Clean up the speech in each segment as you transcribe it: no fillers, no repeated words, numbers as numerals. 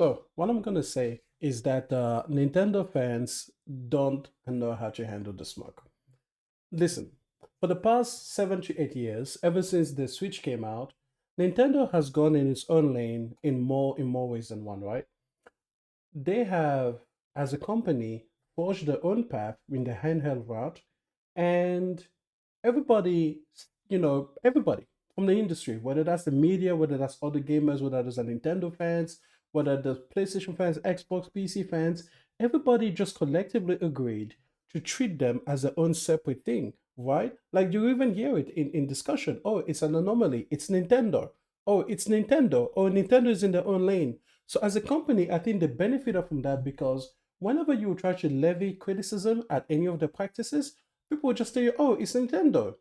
So, what I'm gonna say is that Nintendo fans don't know how to handle the smoke. Listen, for the past 7 to 8 years, ever since the Switch came out, Nintendo has gone in its own lane in more ways than one, right? They have, as a company, forged their own path in the handheld route, and everybody, everybody from the industry, whether that's the media, whether that's other gamers, whether that's the Nintendo fans, whether the PlayStation fans, Xbox, PC fans, everybody just collectively agreed to treat them as their own separate thing, right? Like you even hear it in discussion. Oh, it's an anomaly. It's Nintendo. Oh, it's Nintendo. Oh, Nintendo is in their own lane. So as a company, I think they benefited from that because whenever you try to levy criticism at any of the practices, people would just say, "Oh, it's Nintendo."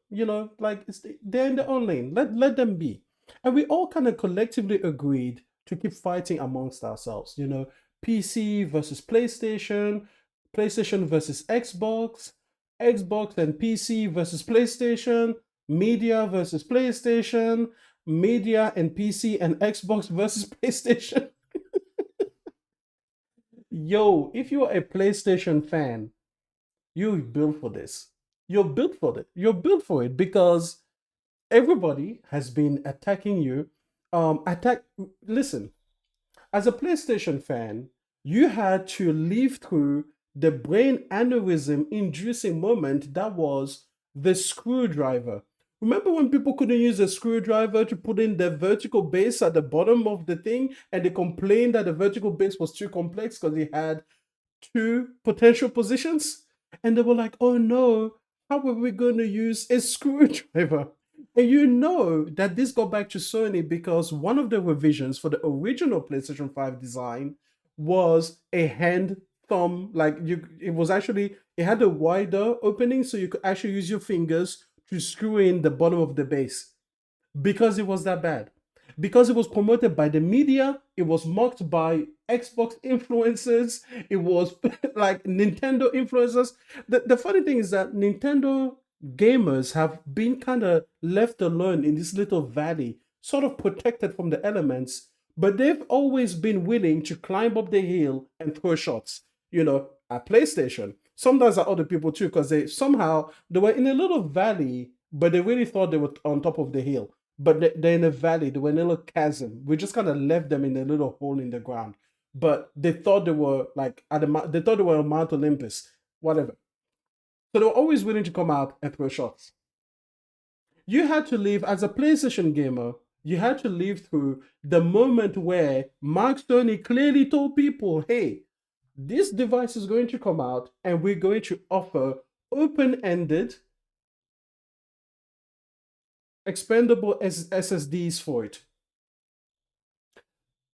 Like they're in their own lane. Let them be. And we all kind of collectively agreed to keep fighting amongst ourselves. PC versus PlayStation, PlayStation versus Xbox, Xbox and PC versus PlayStation, media versus PlayStation, media and PC and Xbox versus PlayStation. Yo, if you're a PlayStation fan, you're built for this. You're built for it. You're built for it because everybody has been attacking you. Attack. Listen, as a PlayStation fan, you had to live through the brain aneurysm inducing moment that was the screwdriver. Remember when people couldn't use a screwdriver to put in the vertical base at the bottom of the thing and they complained that the vertical base was too complex because it had two potential positions? And they were like, oh no, how are we going to use a screwdriver? And you know that this got back to Sony because one of the revisions for the original PlayStation 5 design was a hand thumb, like it was actually, it had a wider opening so you could actually use your fingers to screw in the bottom of the base because it was that bad. Because it was promoted by the media, it was mocked by Xbox influencers, it was like Nintendo influencers. The funny thing is that Nintendo gamers have been kind of left alone in this little valley, sort of protected from the elements, but they've always been willing to climb up the hill and throw shots, at PlayStation. Sometimes at other people too, because they were in a little valley, but they really thought they were on top of the hill, but they're in a valley. They were in a little chasm. We just kind of left them in a little hole in the ground. But they thought they were like they thought they were on Mount Olympus, whatever. So they were always willing to come out and throw shots. You had to live as a PlayStation gamer. You had to live through the moment where Mark Stoney clearly told people, "Hey, this device is going to come out, and we're going to offer open-ended, expandable SSDs for it."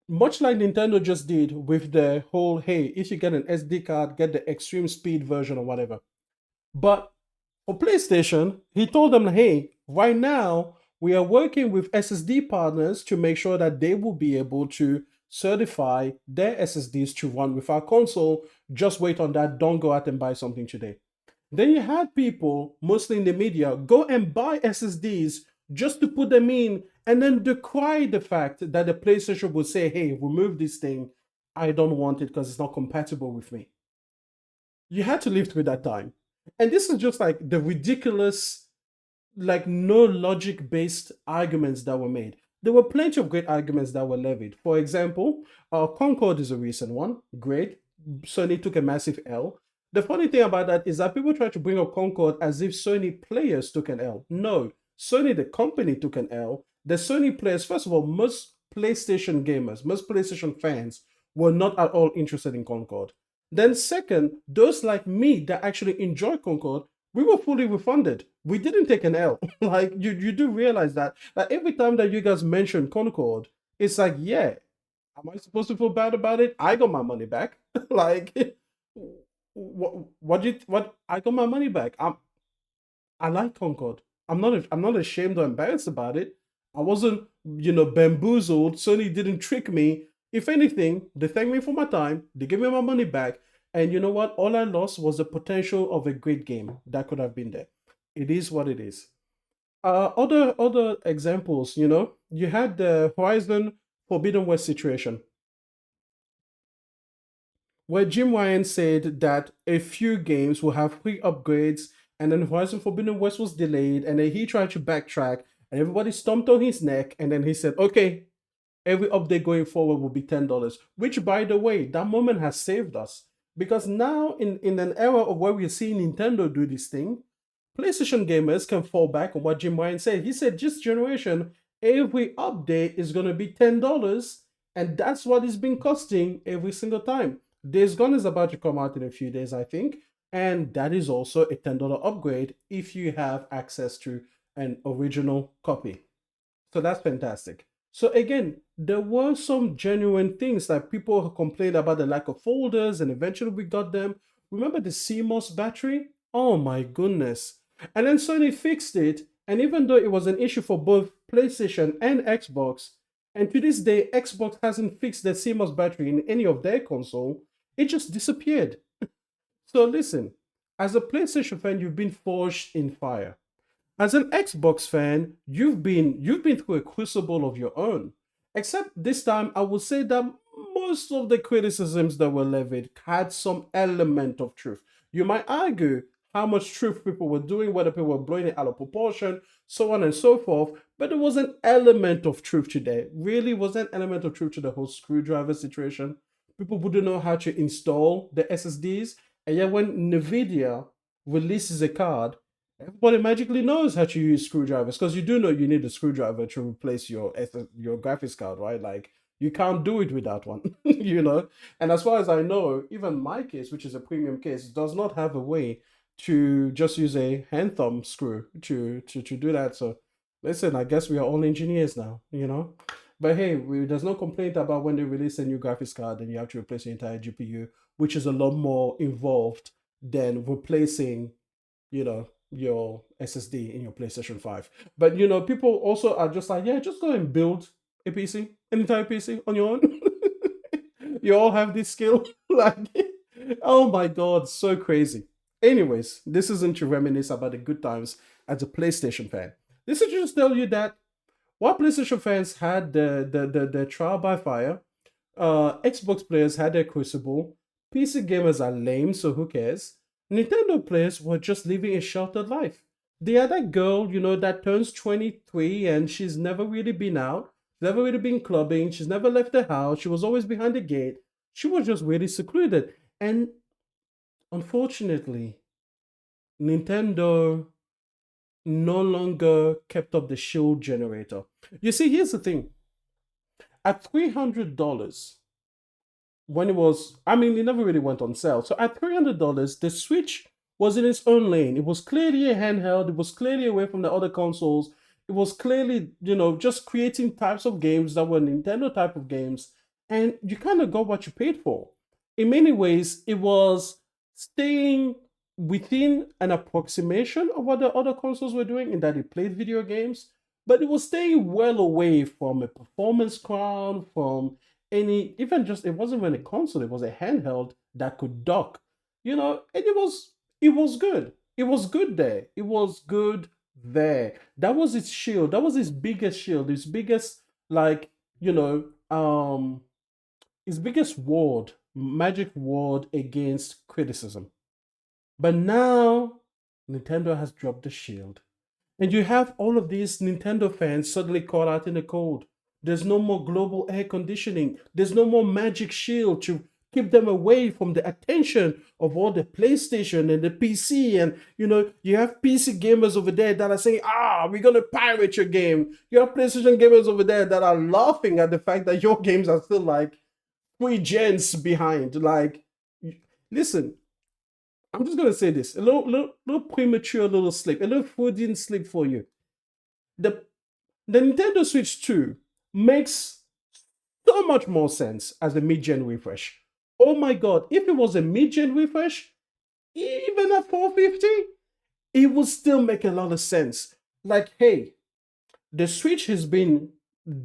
Much like Nintendo just did with the whole, hey, if you get an SD card, get the extreme speed version or whatever. But for PlayStation, he told them, hey, right now we are working with SSD partners to make sure that they will be able to certify their SSDs to run with our console. Just wait on that. Don't go out and buy something today. Then you had people, mostly in the media, go and buy SSDs just to put them in and then decry the fact that the PlayStation would say, hey, remove this thing. I don't want it because it's not compatible with me. You had to live through that time. And this is just like the ridiculous, like no logic based arguments that were made. There were plenty of great arguments that were levied. For example, Concord is a recent one. Great. Sony took a massive L. The funny thing about that is that people try to bring up Concord as if Sony players took an L. No, Sony, the company, took an L. The Sony players, first of all, most PlayStation gamers, most PlayStation fans were not at all interested in Concord. Then, second, those like me that actually enjoy Concord, we were fully refunded. We didn't take an L. Like you do realize that. Like every time that you guys mention Concord, it's like, yeah, am I supposed to feel bad about it? I got my money back. Like what I got my money back. I like Concord. I'm not ashamed or embarrassed about it. I wasn't, bamboozled. Sony didn't trick me. If anything, they thanked me for my time. They gave me my money back. And you know what? All I lost was the potential of a great game that could have been there. It is what it is. Other examples, you had the Horizon Forbidden West situation. where Jim Ryan said that a few games will have free upgrades, and then Horizon Forbidden West was delayed, and then he tried to backtrack, and everybody stomped on his neck, and then he said, "Okay, every update going forward will be $10." Which, by the way, that moment has saved us because now, in an era of where we're seeing Nintendo do this thing, PlayStation gamers can fall back on what Jim Ryan said. He said, "This generation, every update is going to be $10." And that's what it's been costing every single time. Days Gone is about to come out in a few days, I think. And that is also a $10 upgrade if you have access to an original copy. So that's fantastic. So again, there were some genuine things that people complained about the lack of folders, and eventually we got them. Remember the CMOS battery? Oh my goodness. And then Sony fixed it, and even though it was an issue for both PlayStation and Xbox, and to this day, Xbox hasn't fixed the CMOS battery in any of their console, it just disappeared. So listen, as a PlayStation fan, you've been forged in fire. As an Xbox fan, you've been through a crucible of your own. Except this time, I will say that most of the criticisms that were levied had some element of truth. You might argue how much truth people were doing, whether people were blowing it out of proportion, so on and so forth. But there was an element of truth today. Really was an element of truth to the whole screwdriver situation. People wouldn't know how to install the SSDs. And yet when NVIDIA releases a card, everybody magically knows how to use screwdrivers because you do know you need a screwdriver to replace your graphics card, right? Like you can't do it without one, you know. And as far as I know, even my case, which is a premium case, does not have a way to just use a hand thumb screw to do that. So listen, I guess we are all engineers now, you know. But hey, there's no complaint about when they release a new graphics card and you have to replace your entire GPU, which is a lot more involved than replacing, your SSD in your PlayStation 5. But people also are just like, yeah, just go and build a PC, an entire PC on your own. You all have this skill. Like, oh my god, so crazy. Anyways, this isn't to reminisce about the good times as a PlayStation fan. This is to just tell you that while PlayStation fans had the trial by fire, Xbox players had their crucible. PC gamers are lame, so who cares? Nintendo players were just living a sheltered life. The other girl, that turns 23 and she's never really been out, never really been clubbing, she's never left the house, she was always behind the gate. She was just really secluded. And unfortunately, Nintendo no longer kept up the shield generator. You see, here's the thing. At $300, when it was, I mean, it never really went on sale. So at $300, the Switch was in its own lane. It was clearly a handheld. It was clearly away from the other consoles. It was clearly, just creating types of games that were Nintendo type of games. And you kind of got what you paid for. In many ways, it was staying within an approximation of what the other consoles were doing in that it played video games, but it was staying well away from a performance crown, from any, even just, it wasn't even a console, it was a handheld that could dock, and it was good. It was good there. It was good there. That was its shield. That was its biggest shield, its biggest, like, its biggest ward, magic ward against criticism. But now Nintendo has dropped the shield. And you have all of these Nintendo fans suddenly caught out in the cold. There's no more global air conditioning. There's no more magic shield to keep them away from the attention of all the PlayStation and the PC. And, you have PC gamers over there that are saying, we're going to pirate your game. You have PlayStation gamers over there that are laughing at the fact that your games are still like 3 gens behind. Like, listen, I'm just gonna say this: a little premature, little slip, a little Freudian slip for you. The the Nintendo Switch 2 makes so much more sense as a mid-gen refresh. Oh my god, if it was a mid-gen refresh, even at 450, it would still make a lot of sense. Like, hey, the Switch has been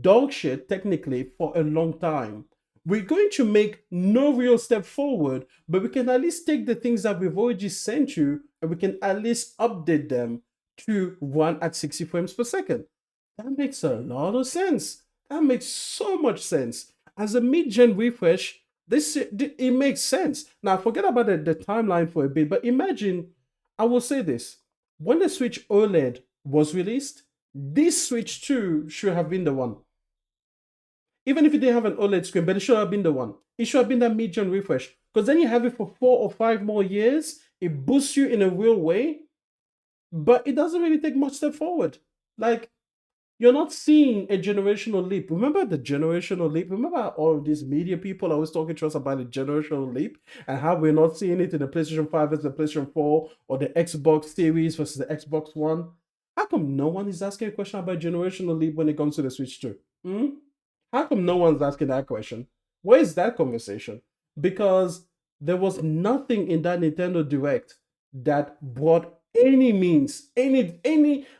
dog shit technically for a long time. We're going to make no real step forward, but we can at least take the things that we've already sent you and we can at least update them to run at 60 frames per second. That makes a lot of sense. That makes so much sense. As a mid gen refresh, It makes sense. Now forget about the timeline for a bit, but imagine, I will say this. When the Switch OLED was released, this Switch 2 should have been the one. Even if it didn't have an OLED screen, but it should have been the one. It should have been that mid-gen refresh. Because then you have it for 4 or 5 more years. It boosts you in a real way, but it doesn't really take much step forward. Like, you're not seeing a generational leap. Remember the generational leap? Remember how all of these media people are always talking to us about the generational leap and how we're not seeing it in the PlayStation 5 versus the PlayStation 4 or the Xbox Series versus the Xbox One? How come no one is asking a question about generational leap when it comes to the Switch 2? Hmm? How come no one's asking that question? Where is that conversation? Because there was nothing in that Nintendo Direct that brought any means,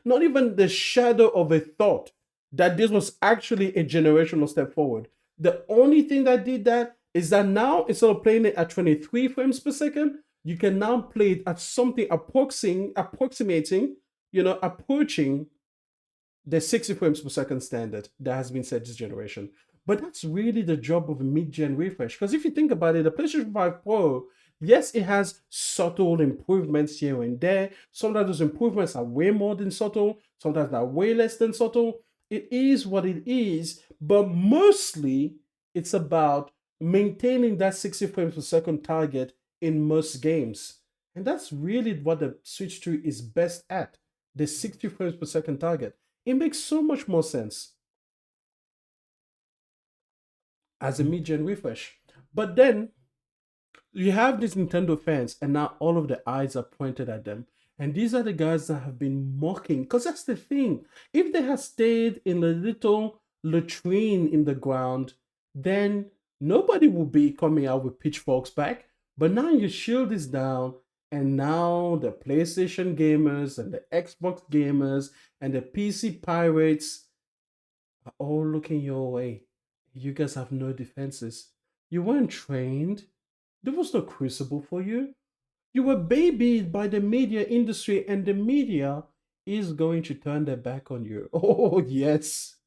not even the shadow of a thought that this was actually a generational step forward. The only thing that did that is that now instead of playing it at 23 frames per second, you can now play it at something approximating, approaching the 60 frames per second standard that has been set this generation. But that's really the job of a mid-gen refresh. Because if you think about it, the PlayStation 5 Pro, yes, it has subtle improvements here and there. Sometimes those improvements are way more than subtle, sometimes they're way less than subtle. It is what it is, but mostly it's about maintaining that 60 frames per second target in most games. And that's really what the Switch 2 is best at, the 60 frames per second target. It makes so much more sense as a mid-gen refresh. But then you have these Nintendo fans, and now all of the eyes are pointed at them. And these are the guys that have been mocking. Because that's the thing. If they had stayed in a little latrine in the ground, then nobody would be coming out with pitchforks back. But now your shield is down, and now the PlayStation gamers and the Xbox gamers and the PC pirates are all looking your way. You guys have no defenses. You weren't trained. There was no crucible for you. You were babied by the media industry, and the media is going to turn their back on you. Oh, yes.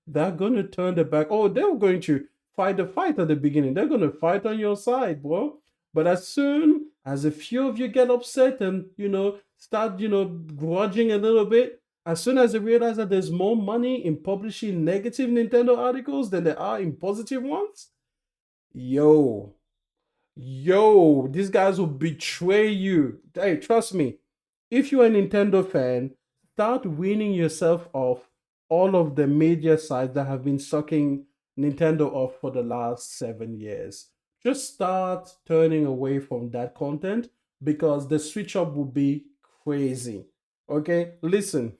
They're going to turn their back. Oh, they're going to fight the fight at the beginning. They're going to fight on your side, bro. But as soon as a few of you get upset and, start, grudging a little bit, as soon as they realize that there's more money in publishing negative Nintendo articles than there are in positive ones, yo, these guys will betray you. Hey, trust me. If you're a Nintendo fan, start weaning yourself off all of the media sites that have been sucking Nintendo off for the last 7 years. Just start turning away from that content because the switch up will be crazy. Okay, listen.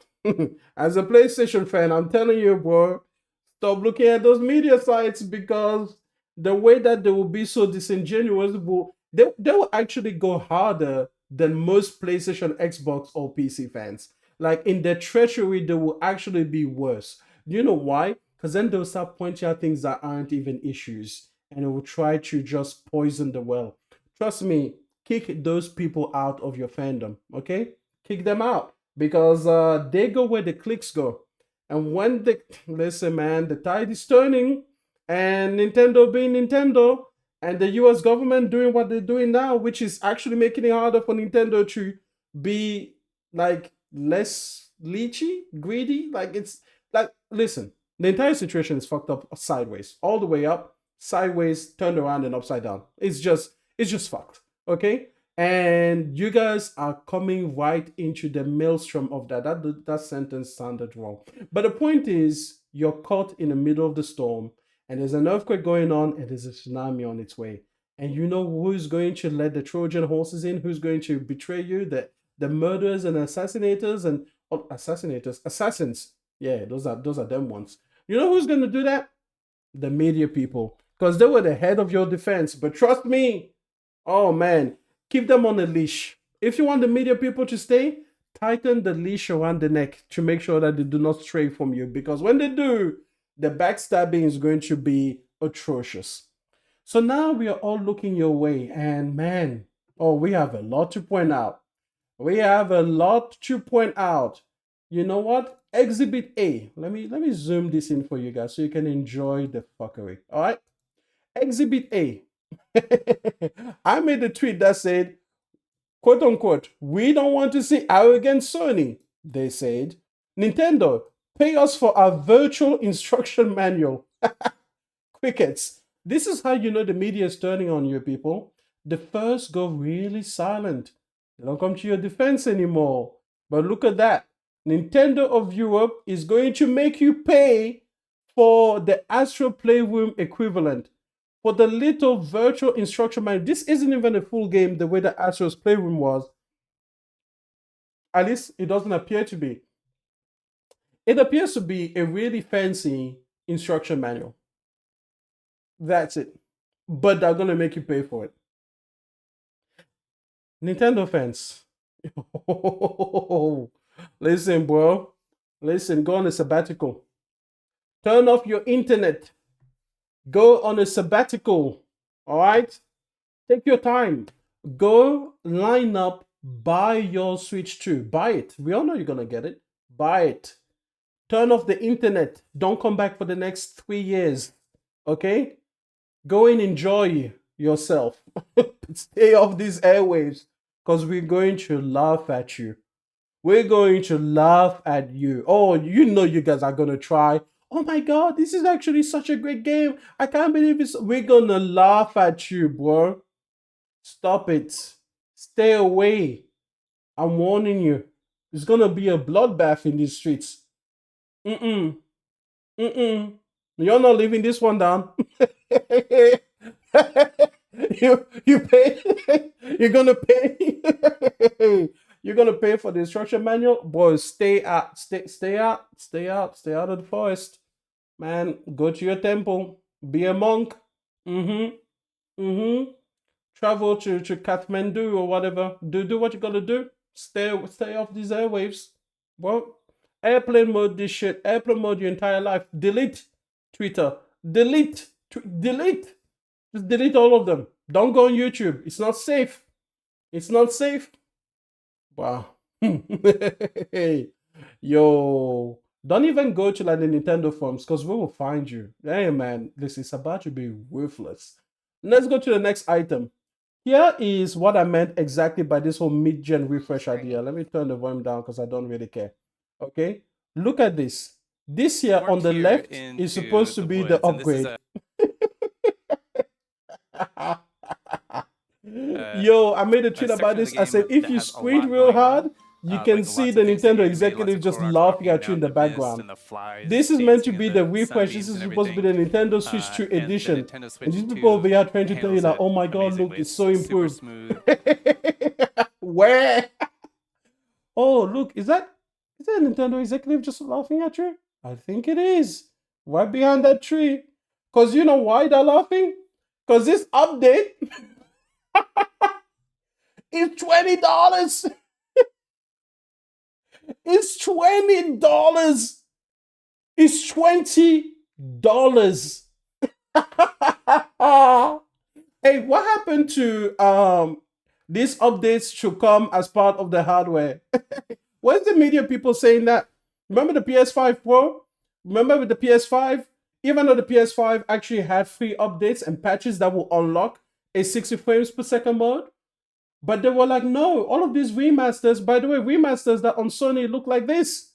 As a PlayStation fan, I'm telling you, bro, stop looking at those media sites because the way that they will be so disingenuous they will actually go harder than most PlayStation, Xbox, or PC fans. Like in their treachery, they will actually be worse. Do you know why? Because then they'll start pointing out things that aren't even issues and they will try to just poison the well. Trust me, kick those people out of your fandom, okay? Kick them out because they go where the clicks go. And when the listen, man, the tide is turning, and Nintendo being Nintendo, and the US government doing what they're doing now, which is actually making it harder for Nintendo to be like less leechy, greedy. Like it's like listen, the entire situation is fucked up sideways, all the way up, sideways, turned around and upside down. It's just fucked. Okay? And you guys are coming right into the maelstrom of that. That sentence sounded wrong. But the point is, you're caught in the middle of the storm, and there's an earthquake going on, and there's a tsunami on its way. And you know who's going to let the Trojan horses in? Who's going to betray you? The murderers and assassinators and assassins. Yeah, those are them ones. You know who's going to do that? The media people, because they were the head of your defense. But trust me, oh man, keep them on a leash. If you want the media people to stay, tighten the leash around the neck to make sure that they do not stray from you. Because when they do, the backstabbing is going to be atrocious. So now we are all looking your way, and man, oh, we have a lot to point out. We have a lot to point out. You know what? Exhibit A. Let me zoom this in for you guys so you can enjoy the fuckery. All right. Exhibit A. I made a tweet that said, quote unquote, we don't want to see arrogant Sony. They said, Nintendo, pay us for our virtual instruction manual. Crickets. This is how you know the media is turning on you, people. The first go really silent. They don't come to your defense anymore. But look at that. Nintendo of Europe is going to make you pay for the Astro Playroom equivalent. For the little virtual instruction manual. This isn't even a full game the way the Astro's Playroom was. At least it doesn't appear to be. It appears to be a really fancy instruction manual. That's it. But they're gonna make you pay for it. Nintendo fans. Listen, bro. Listen, go on a sabbatical. Turn off your internet. Go on a sabbatical. All right? Take your time. Go line up, buy your Switch 2. Buy it. We all know you're gonna get it. Buy it. Turn off the internet. Don't come back for the next 3 years. Okay? Go and enjoy yourself. Stay off these airwaves because we're going to laugh at you. We're going to laugh at you. Oh, you know you guys are going to try. Oh my God, this is actually such a great game. I can't believe it's. We're going to laugh at you, bro. Stop it. Stay away. I'm warning you. It's going to be a bloodbath in these streets. Mm-mm. Mm-mm. You're not leaving this one down. you pay. You're gonna pay. You're gonna pay for the instruction manual, boys. Stay out. Stay out. Stay out. Stay out of the forest, man. Go to your temple. Be a monk. Mm-hmm. Mm-hmm. Travel to Kathmandu or whatever. Do what you gotta do. Stay off these airwaves. Well, airplane mode this shit. Airplane mode your entire life. Delete Twitter. Delete. Delete. Just delete all of them. Don't go on YouTube. It's not safe. It's not safe. Wow. Yo. Don't even go to like the Nintendo forums because we will find you. Hey man, this is about to be worthless. Let's go to the next item. Here is what I meant exactly by this whole mid-gen refresh idea. Let me turn the volume down because I don't really care. Okay? Look at this. This here on the left is supposed to be the upgrade. Yo, I made a tweet about this. I said, if you squint real hard, you can see the Nintendo executive just laughing at you in the background. This is meant to be the refresh. This is supposed to be the Nintendo Switch 2 edition. And these people over here trying to tell you like, oh my god, look, it's so improved. Where? Oh, look, is that a Nintendo executive just laughing at you? I think it is. Right behind that tree. Because you know why they're laughing? Because this update is $20. It's $20. It's $20. Hey, what happened to these updates should come as part of the hardware? Where's the media people saying that? Remember the PS5 Pro? Remember with the PS5? Even though the PS5 actually had free updates and patches that will unlock a 60 frames per second mode, but they were like, no, all of these remasters, by the way, remasters that on Sony look like this.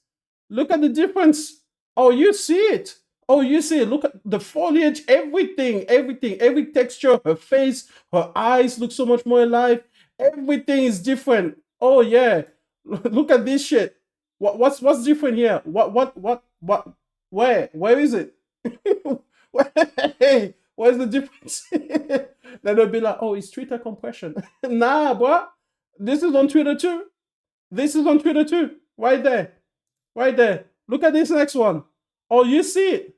Look at the difference. Oh, you see it. Oh, you see it. Look at the foliage, everything, every texture, her face, her eyes look so much more alive. Everything is different. Oh yeah. Look at this shit. What's different here? What where is it? Hey, what's the difference? Then they'll be like, oh, it's Twitter compression. Nah, bro. This is on Twitter too. This is on Twitter too. Right there. Right there. Look at this next one. Oh, you see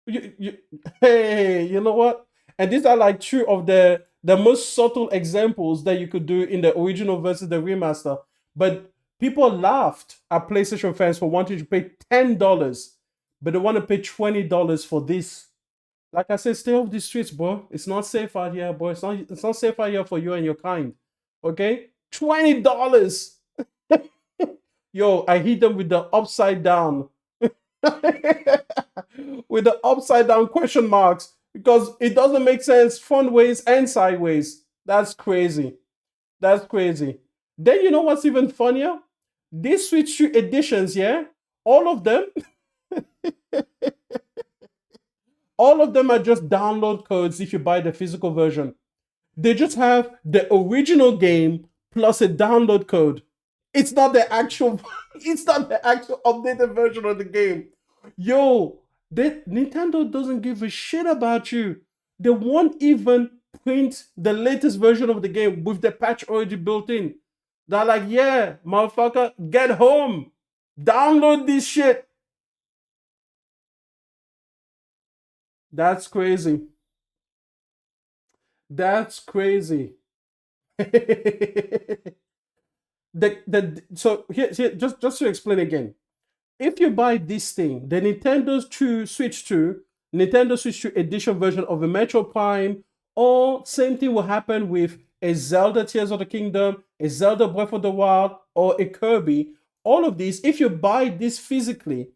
it. Hey, you know what? And these are like two of the most subtle examples that you could do in the original versus the remaster. But people laughed at PlayStation fans for wanting to pay $10, but they want to pay $20 for this. Like I said, stay off the streets, bro. It's not safe out here, bro. It's not safe out here for you and your kind. Okay? $20. Yo, I hit them with the upside down. With the upside down question marks. because it doesn't make sense front ways and sideways. That's crazy. That's crazy. Then you know what's even funnier? These Switch 2 editions, yeah, all of them, all of them are just download codes if you buy the physical version. They just have the original game plus a download code. It's not the actual it's not the actual updated version of the game. Yo, Nintendo doesn't give a shit about you. They won't even print the latest version of the game with the patch already built in. They're like, yeah, motherfucker, get home. Download this shit. That's crazy. That's crazy. So here just to explain again. If you buy this thing, the Nintendo Switch 2 edition version of a Metro Prime, or same thing will happen with a Zelda Tears of the Kingdom, a Zelda Breath of the Wild, or a Kirby. All of these, if you buy this physically,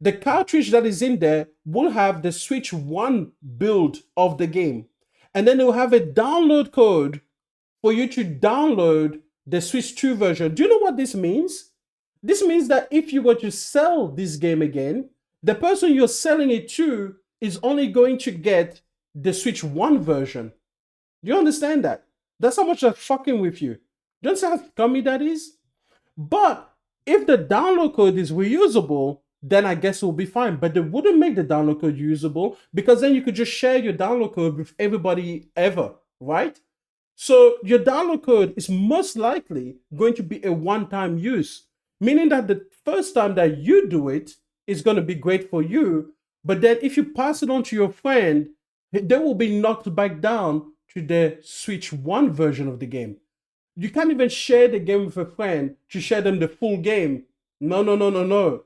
the cartridge that is in there will have the Switch 1 build of the game. And then it will have a download code for you to download the Switch 2 version. Do you know what this means? This means that if you were to sell this game again, the person you're selling it to is only going to get the Switch 1 version. Do you understand that? That's how much they're fucking with you. Do you understand how scummy that is? But if the download code is reusable, then I guess it will be fine. But they wouldn't make the download code usable because then you could just share your download code with everybody ever, right? So your download code is most likely going to be a one-time use, meaning that the first time that you do it is going to be great for you. But then if you pass it on to your friend, they will be knocked back down to the Switch 1 version of the game. You can't even share the game with a friend to share them the full game. No, no, no, no, no.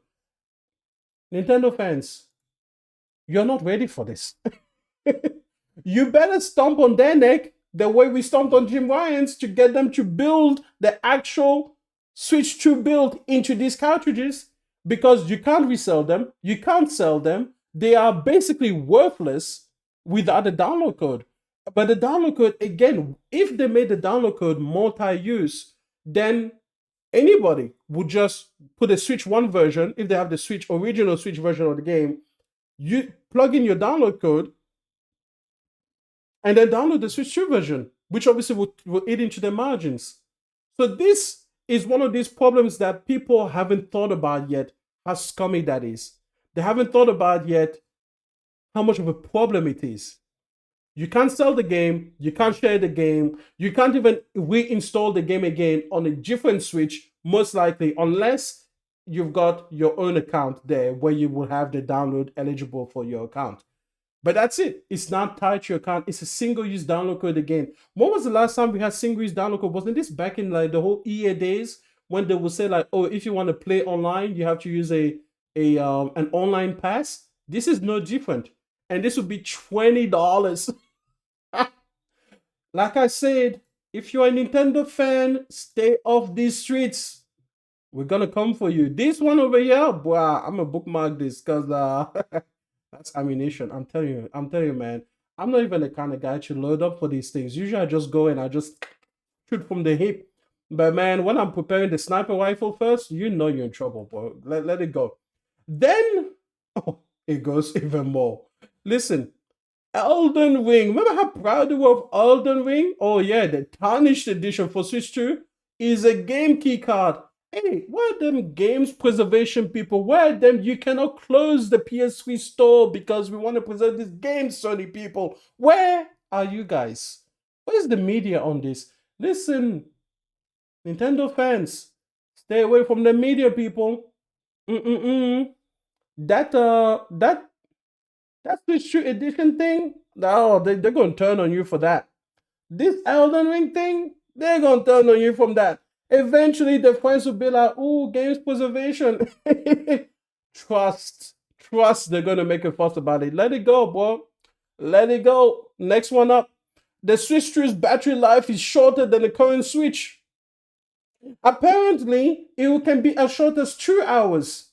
Nintendo fans, you're not ready for this. You better stomp on their neck the way we stomped on Jim Ryan's to get them to build the actual Switch 2 build into these cartridges, because you can't resell them, you can't sell them. They are basically worthless without a download code. But the download code, again, if they made the download code multi-use, then anybody would just put a Switch 1 version, if they have the original Switch version of the game, you plug in your download code, and then download the Switch 2 version, which obviously will eat into the margins. So this is one of these problems that people haven't thought about yet, how scummy that is. They haven't thought about yet how much of a problem it is. You can't sell the game, you can't share the game, you can't even reinstall the game again on a different Switch, most likely, unless you've got your own account there where you will have the download eligible for your account. But that's it. It's not tied to your account. It's a single-use download code again. When was the last time we had single-use download code? Wasn't this back in like the whole EA days when they would say like, oh, if you want to play online, you have to use an online pass? This is no different, and this would be $20. Like I said, if you're a Nintendo fan, stay off these streets. We're gonna come for you. This one over here, boy, I'm gonna bookmark this because that's ammunition. I'm telling you, man. I'm not even the kind of guy to load up for these things. Usually I just go and I just shoot from the hip. But man, when I'm preparing the sniper rifle first, you know you're in trouble, bro. Let it go. Then oh, it goes even more. Listen, Elden Ring. Remember how proud we were of Elden Ring? Oh yeah, the tarnished edition for Switch 2 is a game key card. Hey, where are them games preservation people? Where are them? You cannot close the PS3 store because we want to preserve this game, Sony people. Where are you guys? Where's the media on this? Listen, Nintendo fans, stay away from the media, people. Mm-mm-mm. That Switch 2 edition thing, no, they're going to turn on you for that. This Elden Ring thing, they're going to turn on you from that. Eventually, the friends will be like, "Oh, games preservation." Trust, they're going to make a fuss about it. Let it go, bro. Let it go. Next one up. The Switch 2's battery life is shorter than the current Switch. Apparently, it can be as short as 2 hours.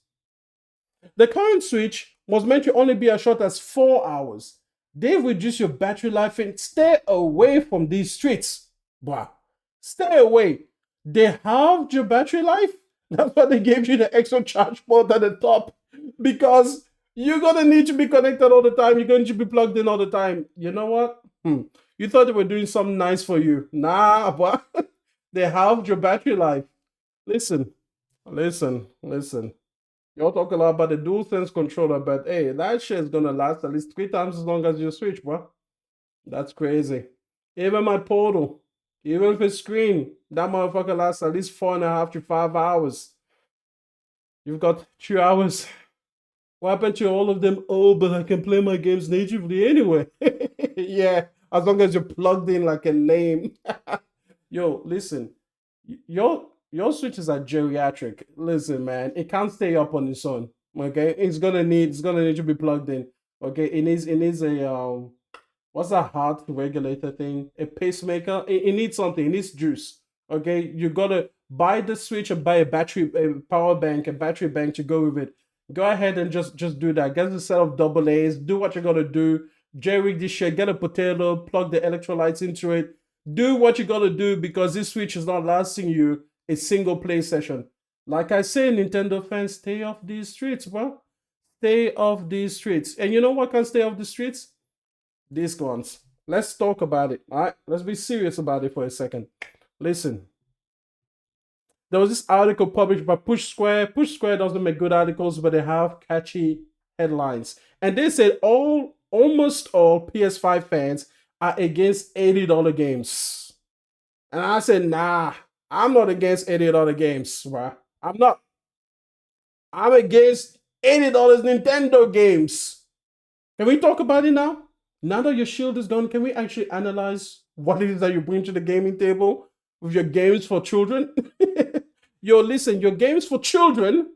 The current Switch was meant to only be as short as 4 hours. They've reduced your battery life and stay away from these streets. Bruh. Stay away. They halved your battery life. That's why they gave you the extra charge port at the top. Because you're gonna need to be connected all the time. You're going to be plugged in all the time. You know what? You thought they were doing something nice for you. Nah, bruh. They halved your battery life. Listen, listen. Y'all talk a lot about the DualSense controller, but hey, that shit is gonna last at least 3 times as long as your Switch, bro. That's crazy. Even my Portal, even if it's screen, that motherfucker lasts at least 4.5 to 5 hours. You've got 2 hours. What happened to all of them? Oh, but I can play my games natively anyway. Yeah, as long as you're plugged in like a lame. Yo, listen, your switches are geriatric. Listen, man, it can't stay up on its own. Okay, it's gonna need to be plugged in. Okay, it needs a what's that heart regulator thing? A pacemaker. It needs something. It needs juice. Okay, you gotta buy the switch and buy a power bank, a battery bank to go with it. Go ahead and just do that. Get a set of double A's. Do what you gotta do. Jerry this shit. Get a potato. Plug the electrolytes into it. Do what you gotta do because this switch is not lasting you a single play session. Like I say, Nintendo fans, stay off these streets, bro. Stay off these streets. And you know what can stay off the streets? These ones. Let's talk about it. All right, let's be serious about it for a second. Listen, there was this article published by Push Square. Push Square doesn't make good articles, but they have catchy headlines. And they said almost all PS5 fans are against $80 games. And I said, nah, I'm not against $80 games, bruh. I'm not. I'm against $80 Nintendo games. Can we talk about it now? Now that your shield is gone, can we actually analyze what it is that you bring to the gaming table with your games for children? Yo, listen, your games for children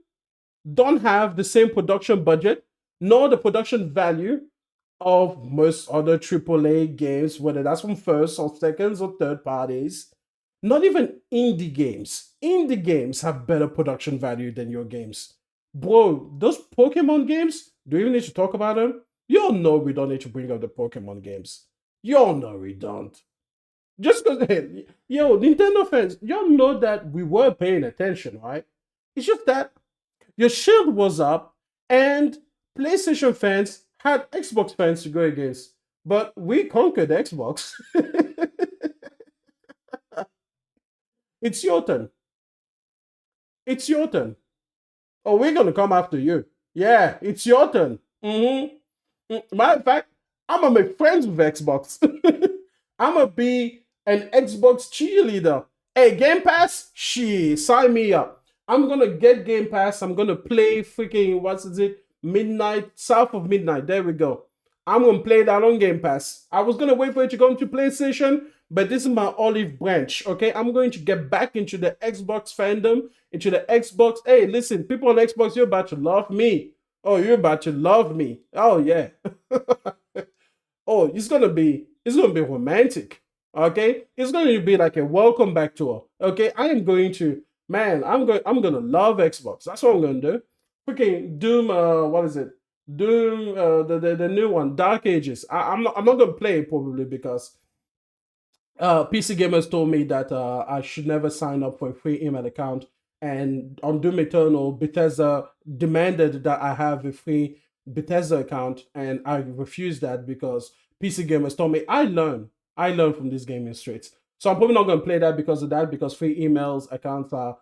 don't have the same production budget nor the production value of most other AAA games, whether that's from first or seconds or third parties. Not even indie games. Indie games have better production value than your games. Bro, those Pokemon games, do we even need to talk about them? You all know we don't need to bring up the Pokemon games. You all know we don't. Just because, yo, Nintendo fans, y'all know that we were paying attention, right? It's just that your shield was up and PlayStation fans had Xbox fans to go against. But we conquered Xbox. It's your turn. It's your turn. Oh, we're gonna come after you. Yeah, it's your turn. Matter of fact, I'm gonna make friends with Xbox. I'm gonna be an Xbox cheerleader. Hey, Game Pass? She sign me up. I'm gonna get Game Pass. I'm gonna play freaking what's it? Midnight, South of Midnight. There we go. I'm gonna play that on Game Pass. I was gonna wait for it to come to PlayStation, but this is my olive branch. Okay, I'm going to get back into the Xbox fandom, into the Xbox. Hey, listen, people on Xbox, you're about to love me. Oh, you're about to love me. Oh yeah. Oh, it's gonna be romantic. Okay, it's going to be like a welcome back tour. Okay, I am going to man, I'm gonna love Xbox. That's what I'm gonna do. Freaking Doom. What is it? Doom. The new one, Dark Ages. I'm not gonna play it probably because PC Gamers told me that I should never sign up for a free email account. And on Doom Eternal, Bethesda demanded that I have a free Bethesda account, and I refused that because PC Gamers told me I learn from these gaming streets. So I'm probably not going to play that because of that, because free emails accounts are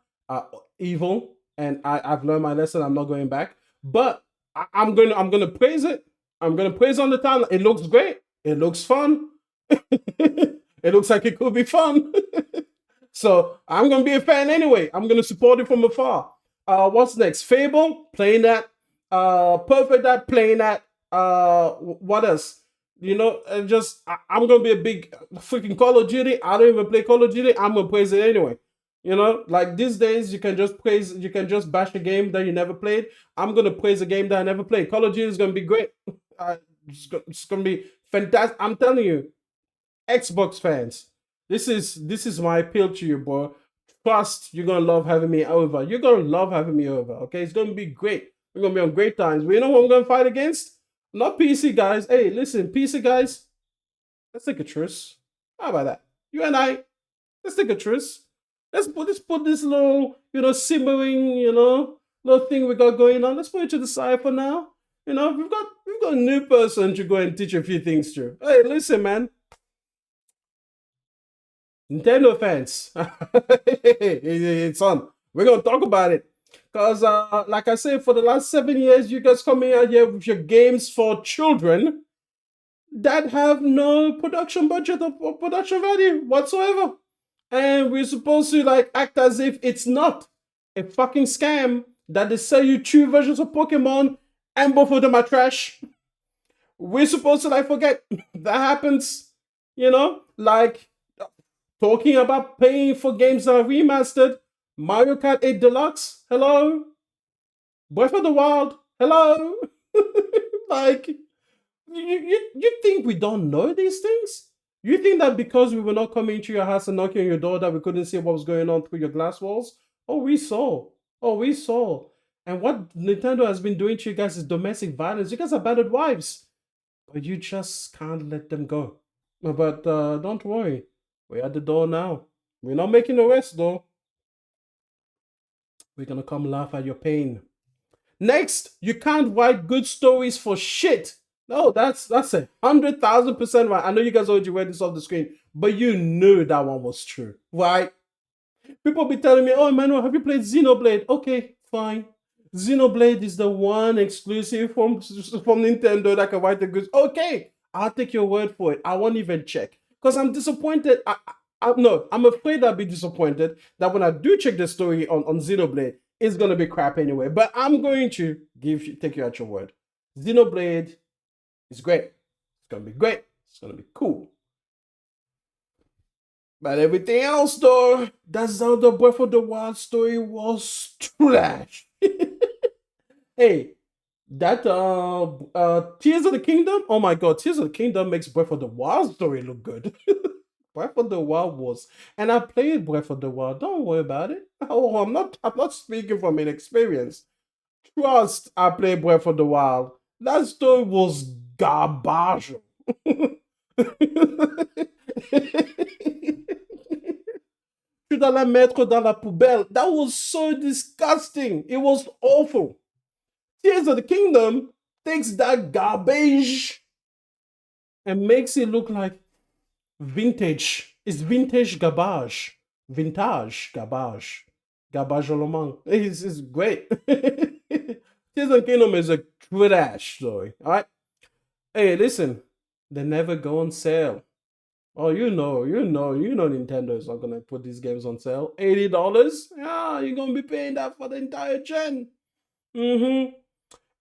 evil, and I've learned my lesson. I'm not going back, but I'm gonna praise it. I'm gonna praise on the time. It looks great. It looks fun. It looks like it could be fun. So I'm gonna be a fan anyway. I'm gonna support it from afar. What's next? Fable, playing that. Perfect that, playing that. What else? I'm gonna be a big freaking Call of Duty. I don't even play Call of Duty. I'm gonna praise it anyway. Like these days, you can just bash a game that you never played. I'm gonna praise a game that I never played. Call of Duty is gonna be great. It's gonna be fantastic. I'm telling you, Xbox fans, this is my appeal to you, bro. Trust you're gonna love having me over. You're gonna love having me over. Okay, it's gonna be great. We're gonna be on great times. But you know what I'm gonna fight against? Not PC guys. Hey, listen, PC guys, let's take a truce. How about that? You and I, let's take a truce. Let's put this little, simmering, little thing we got going on. Let's put it to the side for now. We've got a new person to go and teach a few things to. Hey, listen, man. Nintendo fans, it's on. We're gonna talk about it. Cause like I said, for the last 7 years, you guys coming out here with your games for children that have no production budget or production value whatsoever. And we're supposed to like act as if it's not a fucking scam that they sell you two versions of Pokemon and both of them are trash. We're supposed to like forget that happens, like talking about paying for games that are remastered. Mario Kart 8 Deluxe, hello. Breath of the Wild, hello. Like, you think we don't know these things? You think that because we were not coming to your house and knocking on your door that we couldn't see what was going on through your glass walls? Oh, we saw. Oh, we saw. And what Nintendo has been doing to you guys is domestic violence. You guys are battered wives. But you just can't let them go. But don't worry. We're at the door now. We're not making arrests though. We're gonna come laugh at your pain. Next, you can't write good stories for shit. No, that's a 100,000% right. I know you guys already read this off the screen, but you knew that one was true, right? People be telling me, "Oh, Emmanuel, have you played Xenoblade?" Okay, fine. Xenoblade is the one exclusive from Nintendo that can write the goods. Okay, I'll take your word for it. I won't even check because I'm disappointed. No, I'm afraid I'll be disappointed that when I do check the story on Xenoblade, it's gonna be crap anyway. But I'm going to take you at your word. Xenoblade is great. It's gonna be great. It's gonna be cool. But everything else, though, that Zelda Breath of the Wild story was trash. Hey, that Tears of the Kingdom. Oh my God, Tears of the Kingdom makes Breath of the Wild story look good. Breath of the Wild was, and I played Breath of the Wild. Don't worry about it. Oh, I'm not speaking from inexperience. Trust, I played Breath of the Wild. That story was garbage. Tu dois la mettre dans la poubelle. That was so disgusting. It was awful. Tears of the Kingdom takes that garbage and makes it look like vintage. It's vintage garbage. Vintage garbage. Garbage allemand. It's great. Tears of the Kingdom is a trash story. Alright? Hey, listen. They never go on sale. Oh, Nintendo is not gonna put these games on sale. $80? Yeah, you're gonna be paying that for the entire gen. Mm-hmm.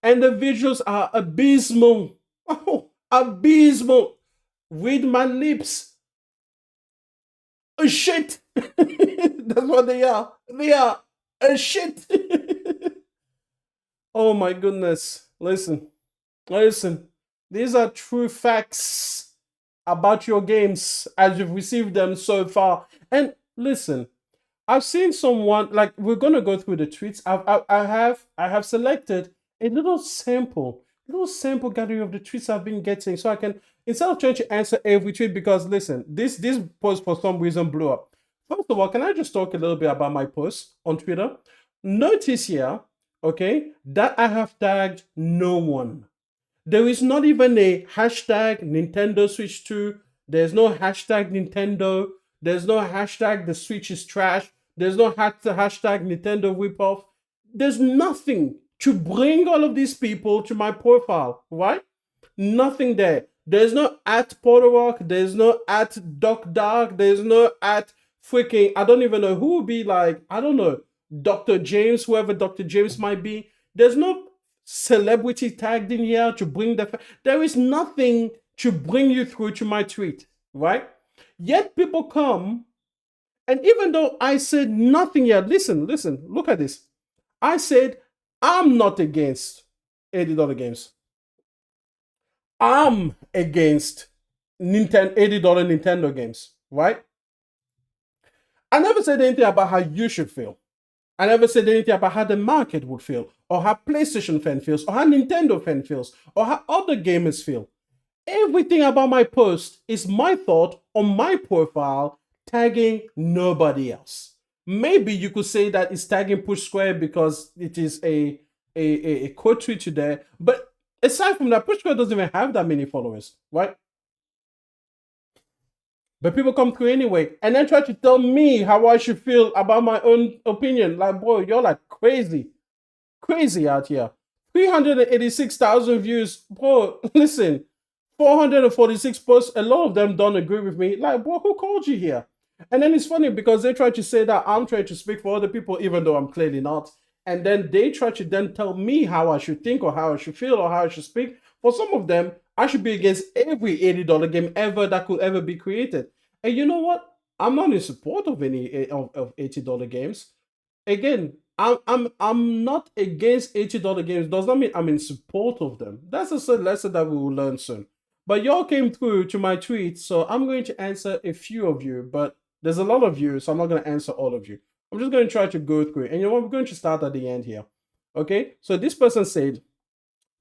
And the visuals are abysmal. Oh, abysmal. Read my lips. A shit. That's what they are. They are a shit. Oh my goodness. Listen. These are true facts about your games as you've received them so far. And listen, I've seen someone like we're gonna go through the tweets. I have selected a little sample gathering of the tweets I've been getting, so I can instead of trying to answer every tweet because listen, this post for some reason blew up. First of all, can I just talk a little bit about my post on Twitter? Notice here, okay, that I have tagged no one. There is not even a hashtag Nintendo Switch 2. There's no hashtag Nintendo. There's no hashtag the Switch is trash. There's no hashtag Nintendo ripoff. There's nothing to bring all of these people to my profile, right? Nothing there. There's no at Porterrock. There's no at Doc Dark. There's no at freaking, I don't even know who would be like, I don't know, Dr. James, whoever Dr. James might be. There's no celebrity tagged in here to bring there is nothing to bring you through to my tweet, right? Yet people come, and even though I said nothing yet, listen, look at this. I said I'm not against $80 games. I'm against $80 Nintendo games, right? I never said anything about how you should feel. I never said anything about how the market would feel, or how PlayStation fan feels, or how Nintendo fan feels, or how other gamers feel. Everything about my post is my thought on my profile, tagging nobody else. Maybe you could say that it's tagging Push Square because it is a quote tweet today. But aside from that, Push Square doesn't even have that many followers, right? But people come through anyway and then try to tell me how I should feel about my own opinion. Like, boy, you're like crazy. Crazy out here. 386,000 views. Bro, listen, 446 posts. A lot of them don't agree with me. Like, bro, who called you here? And then it's funny because they try to say that I'm trying to speak for other people, even though I'm clearly not. And then they try to then tell me how I should think or how I should feel or how I should speak. For some of them, I should be against every $80 game ever that could ever be created. And you know what? I'm not in support of any of $80 games. Again, I'm not against $80 games. Does not mean I'm in support of them. That's a lesson that we will learn soon. But y'all came through to my tweets, so I'm going to answer a few of you. But there's a lot of you, so I'm not going to answer all of you. I'm just going to try to go through it. And you know what? We're going to start at the end here. Okay. So this person said,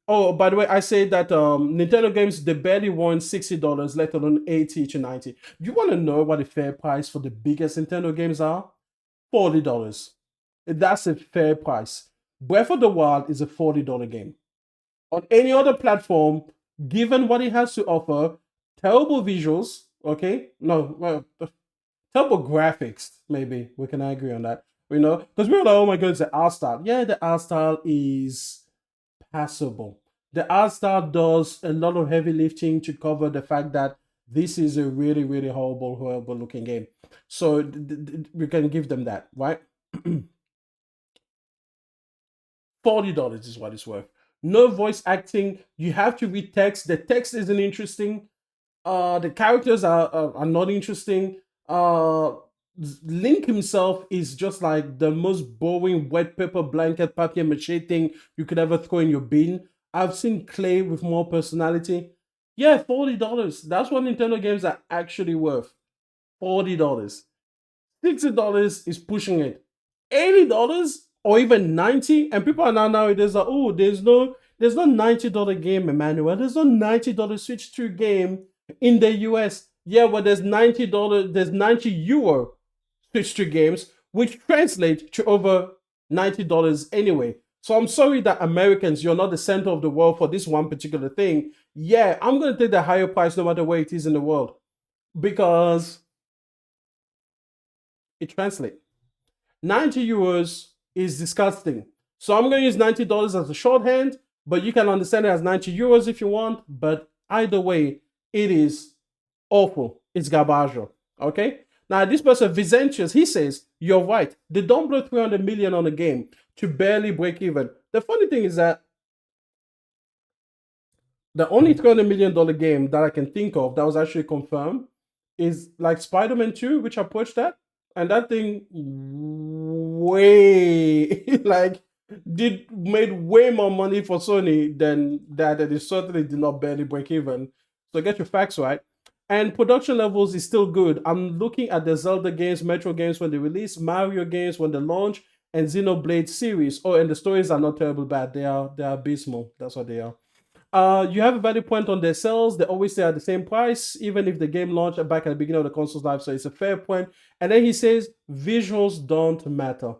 "Oh, by the way, I said that Nintendo games they barely won $60, let alone 80 to 90. You want to know what the fair price for the biggest Nintendo games are? $40. That's a fair price. Breath of the Wild is a $40 game. On any other platform, given what it has to offer, terrible visuals, okay? No, well, terrible graphics, maybe. We can agree on that. You know? Because we're like, oh my god, it's the art style. Yeah, the art style is passable. The art style does a lot of heavy lifting to cover the fact that this is a really, really horrible, horrible looking game. So we can give them that, right? $40 is what it's worth. No voice acting. You have to read text. The text isn't interesting. The characters are not interesting. Link himself is just like the most boring wet paper blanket papier mache thing you could ever throw in your bin. I've seen Clay with more personality. Yeah, $40. That's what Nintendo games are actually worth. $40. $60 is pushing it. $80 or even 90, and people are now nowadays like, oh, there's no $90 game, Emmanuel. There's no $90 Switch 2 game in the US. Yeah, well, there's $90, there's €90 Switch 2 games, which translate to over $90 anyway. So I'm sorry that Americans, you're not the center of the world for this one particular thing. Yeah, I'm gonna take the higher price no matter where it is in the world. Because it translates. €90 is disgusting. So I'm going to use $90 as a shorthand, but you can understand it as €90 if you want. But either way, it is awful. It's garbage. Okay? Now, this person, Vicentius, he says, you're right. They don't blow 300 million on a game to barely break even. The funny thing is that the only $300 million game that I can think of that was actually confirmed is like Spider-Man 2, which approached that. And that thing way like did made way more money for Sony than that, and it certainly did not barely break even. So get your facts right. And production levels is still good. I'm looking at the Zelda games, Metro games when they release, Mario games when they launch, and Xenoblade series. Oh, and the stories are not terrible bad. They are abysmal. That's what they are. You have a valid point on their sales. They always stay at the same price, even if the game launched back at the beginning of the console's life. So it's a fair point. And then he says visuals don't matter.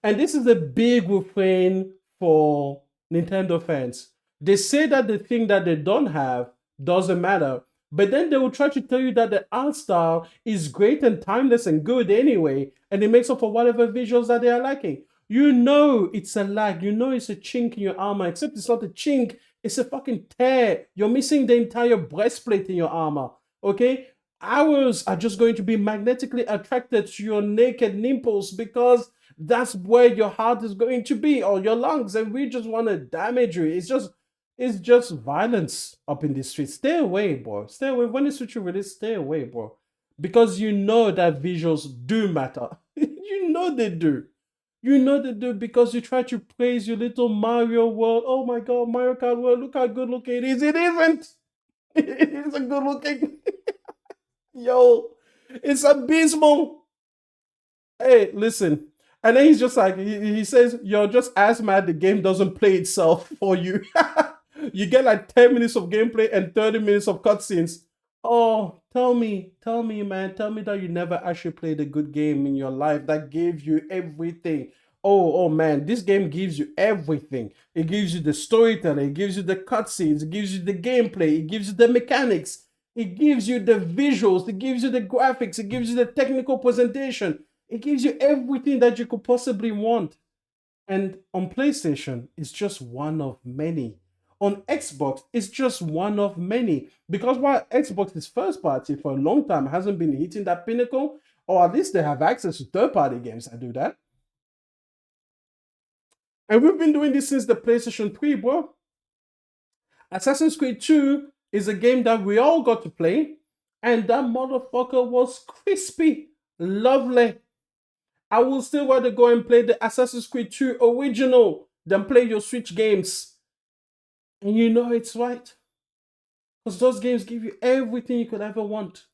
And this is a big refrain for Nintendo fans. They say that the thing that they don't have doesn't matter, but then they will try to tell you that the art style is great and timeless and good anyway, and it makes up for whatever visuals that they are lacking. You know it's a lag, you know it's a chink in your armor, except it's not a chink, it's a fucking tear. You're missing the entire breastplate in your armor, okay? Arrows are just going to be magnetically attracted to your naked nipples because that's where your heart is going to be or your lungs, and we just want to damage you. It's just violence up in the streets. Stay away, bro. Stay away. When the switch release, stay away, bro. Because you know that visuals do matter. You know they do. You know they do because you try to praise your little Mario world. Oh my god, Mario Kart world, look how good looking it is. It isn't. It is a good looking. Yo, it's abysmal. Hey, listen. And then he's just like, he says, you're just as mad the game doesn't play itself for you. You get like 10 minutes of gameplay and 30 minutes of cutscenes. Oh, tell me, man, tell me that you never actually played a good game in your life that gave you everything. Oh man, this game gives you everything. It gives you the storytelling, it gives you the cutscenes, it gives you the gameplay, it gives you the mechanics, it gives you the visuals, it gives you the graphics, it gives you the technical presentation, it gives you everything that you could possibly want. And on PlayStation, it's just one of many. On Xbox, it's just one of many. Because while Xbox is first party for a long time, hasn't been hitting that pinnacle, or at least they have access to third party games that do that. And we've been doing this since the PlayStation 3, bro. Assassin's Creed 2 is a game that we all got to play, and that motherfucker was crispy, lovely. I will still rather go and play the Assassin's Creed 2 original than play your Switch games. And you know it's right. Because those games give you everything you could ever want.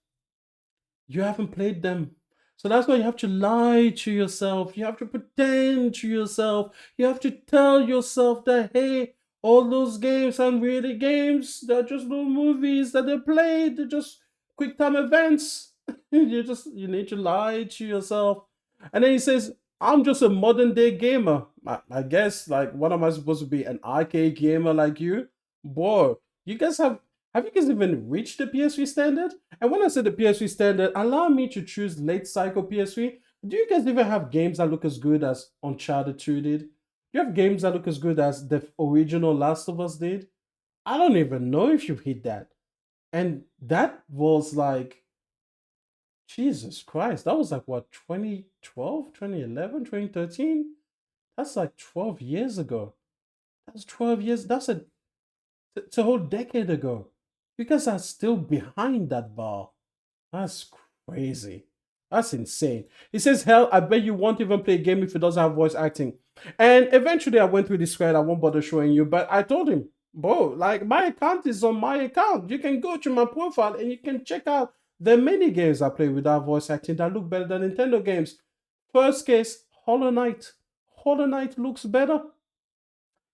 You haven't played them. So that's why you have to lie to yourself. You have to pretend to yourself. You have to tell yourself that, hey, all those games aren't really games. They're just little movies that they played. They're just quick time events. You need to lie to yourself. And then he says, I'm just a modern day gamer. I guess, like, what am I supposed to be? An arcade gamer like you? Boy, you guys have you guys even reached the PS3 standard? And when I say the PS3 standard, allow me to choose late cycle PS3. Do you guys even have games that look as good as Uncharted 2 did? Do you have games that look as good as the original Last of Us did? I don't even know if you've hit that. And that was like, Jesus Christ, that was like what, 2012, 2011, 2013? That's like 12 years ago. That's 12 years. It's a whole decade ago. You guys are still behind that bar. That's crazy. That's insane. He says, hell, I bet you won't even play a game if it doesn't have voice acting. And eventually I went through this thread. I won't bother showing you, but I told him, bro, like my account is on my account. You can go to my profile and you can check out the many games I play without voice acting that look better than Nintendo games. First case, Hollow Knight. Hollow Knight looks better.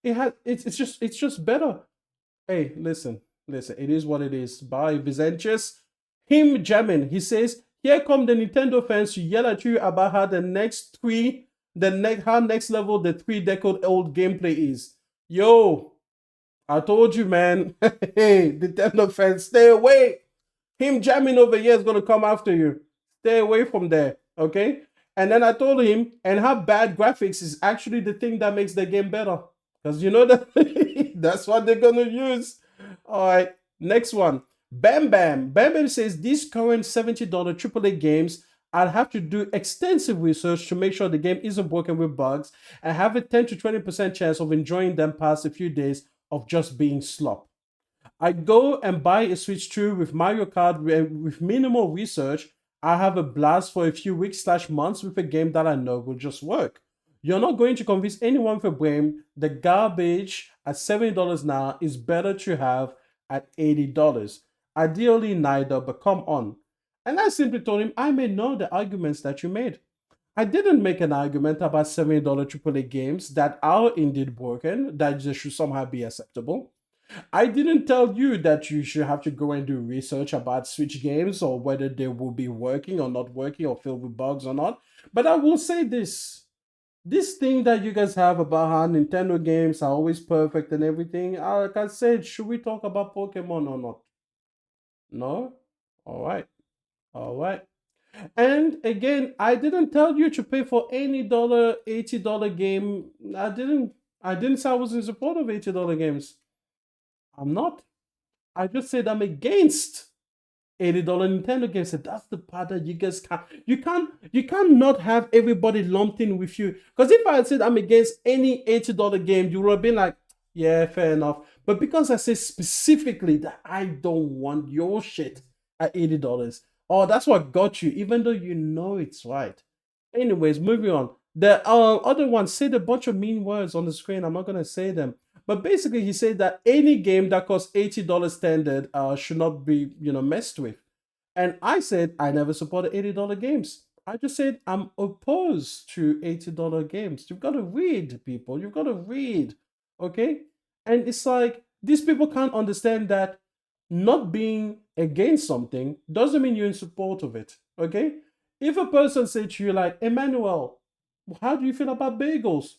It's just better. Hey, listen, it is what it is. By Vicentius, him jamming. He says, here come the Nintendo fans to yell at you about how how next level the 3 decade old gameplay is. Yo, I told you, man. Hey, Nintendo fans, stay away. Him jamming over here is gonna come after you. Stay away from there, okay? And then I told him, and how bad graphics is actually the thing that makes the game better. Because you know that that's what they're gonna use. All right, next one. Bam Bam. Bam Bam says these current $70 AAA games, I'll have to do extensive research to make sure the game isn't broken with bugs and have a 10 to 20% chance of enjoying them past a few days of just being slop. I go and buy a Switch 2 with Mario Kart with minimal research. I have a blast for a few weeks slash months with a game that I know will just work. You're not going to convince anyone for blame. The garbage at $70 now is better to have at $80. Ideally, neither, but come on. And I simply told him, I may know the arguments that you made. I didn't make an argument about $70 AAA games that are indeed broken, that they should somehow be acceptable. I didn't tell you that you should have to go and do research about Switch games or whether they will be working or not working or filled with bugs or not. But I will say this. This thing that you guys have about how Nintendo games are always perfect and everything, like I said, should we talk about Pokemon or not? No? Alright. Alright. And again, I didn't tell you to pay for any $80 game. I didn't say I was in support of $80 games. I'm not. I just said I'm against $80 Nintendo games. So that's the part that you guys can't. You can't not have everybody lumped in with you. Because if I had said I'm against any $80 game, you would have been like, yeah, fair enough. But because I say specifically that I don't want your shit at $80, oh, that's what got you, even though you know it's right. Anyways, moving on. The other one said a bunch of mean words on the screen. I'm not gonna say them. But basically, he said that any game that costs $80 standard should not be, messed with. And I said I never supported $80 games. I just said I'm opposed to $80 games. You've got to read, people. You've got to read. Okay? And it's like these people can't understand that not being against something doesn't mean you're in support of it. Okay? If a person said to you, like, Emmanuel, how do you feel about bagels?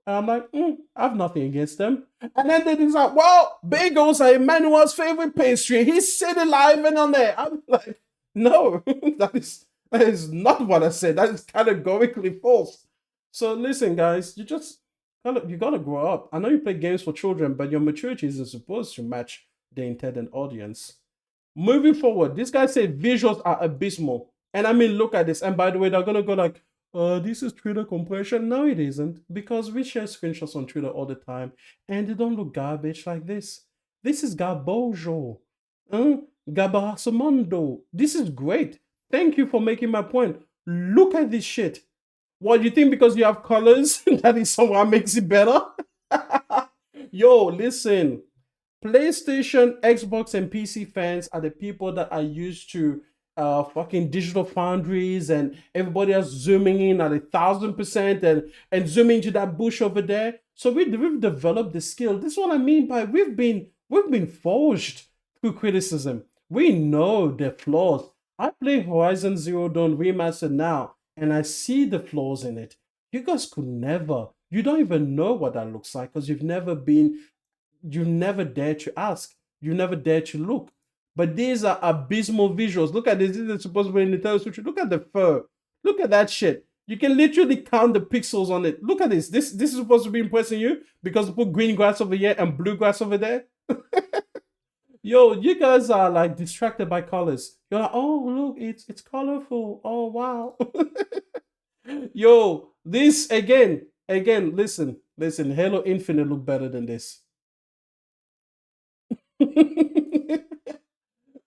And I'm like, I have nothing against them. And then they decide, well, bagels are Emmanuel's favorite pastry. He's sitting live and on there. I'm like, no, that is not what I said. That is categorically false. So listen, guys, you gotta grow up. I know you play games for children, but your maturity isn't supposed to match the intended audience. Moving forward, this guy said visuals are abysmal. And I mean, look at this. And by the way, they're gonna go like, this is Twitter compression. No, it isn't, because we share screenshots on Twitter all the time, and they don't look garbage like this. This is garbojo. Gabasamondo. This is great. Thank you for making my point. Look at this shit. What, you think because you have colors that is somehow makes it better? Yo, listen. PlayStation, Xbox, and PC fans are the people that are used to fucking digital foundries and everybody else zooming in at 1,000% and zooming to that bush over there. So we've developed the skill. This is what I mean by we've been forged through criticism. We know the flaws. I play Horizon Zero Dawn Remastered now, and I see the flaws in it. You guys could never. You don't even know what that looks like because you never dare to ask. You never dare to look. But these are abysmal visuals. Look at this. This is supposed to be in the Nintendo Switch. Look at the fur. Look at that shit. You can literally count the pixels on it. Look at this. This is supposed to be impressing you because they put green grass over here and blue grass over there. Yo, you guys are like distracted by colors. You're like, oh look, it's colorful. Oh wow. Yo, this again. Listen. Halo Infinite look better than this.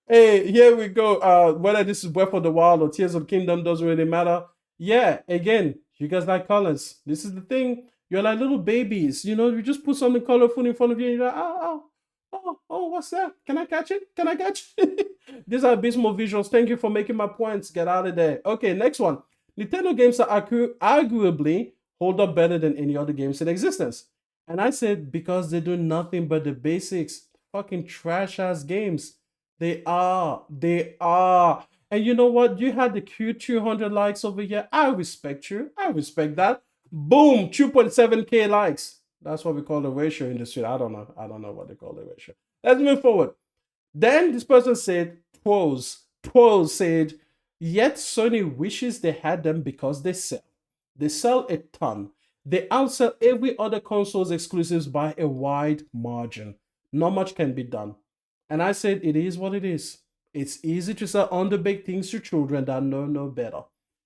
Hey, here we go. Whether this is Breath of the Wild or Tears of the Kingdom doesn't really matter. Yeah, again, you guys like colors. This is the thing. You're like little babies. You just put something colorful in front of you and you're like, what's that? Can I catch it? Can I catch it? These are abysmal visuals. Thank you for making my points. Get out of there. Okay, next one. Nintendo games are arguably hold up better than any other games in existence. And I said because they do nothing but the basics. Fucking trash ass games. They are. They are. And you know what? You had the Q200 likes over here. I respect you. I respect that. Boom, 2.7K likes. That's what we call the ratio in the street. I don't know. I don't know what they call the ratio. Let's move forward. Then this person said, Twos said, yet Sony wishes they had them because they sell. They sell a ton. They outsell every other console's exclusives by a wide margin. Not much can be done. And I said, it is what it is. It's easy to sell underbaked things to children that know no better.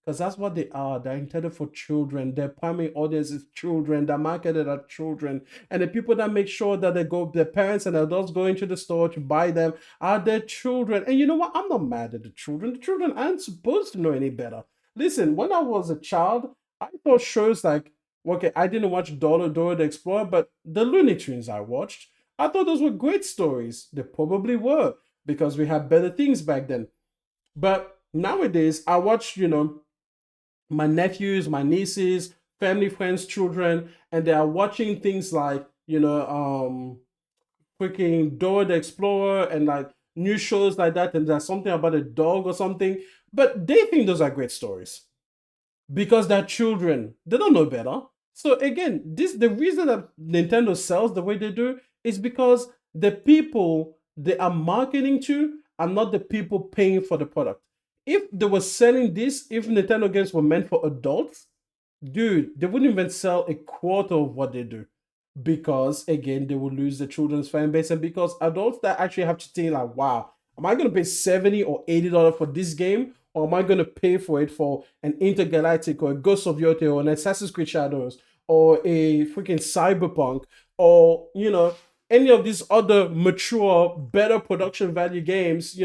Because that's what they are. They're intended for children. Their primary audience is children. They're marketed at children. And the people that make sure that their parents and adults go into the store to buy them are their children. And you know what? I'm not mad at the children. The children aren't supposed to know any better. Listen, when I was a child, I thought shows like, okay, I didn't watch Dora the Explorer, but the Looney Tunes I watched, I thought those were great stories. They probably were because we had better things back then. But nowadays, I watch, my nephews, my nieces, family, friends, children, and they are watching things like, freaking Dora the Explorer and like new shows like that. And there's something about a dog or something. But they think those are great stories because they're children. They don't know better. So again, the reason that Nintendo sells the way they do is because the people they are marketing to are not the people paying for the product. If they were selling this, if Nintendo games were meant for adults, dude, they wouldn't even sell a quarter of what they do. Because again, they will lose the children's fan base, and because adults that actually have to think like, wow, am I gonna pay $70 or $80 for this game? Or am I gonna pay for it for an Intergalactic or a Ghost of Yotei or an Assassin's Creed Shadows or a freaking Cyberpunk or any of these other mature, better production value games,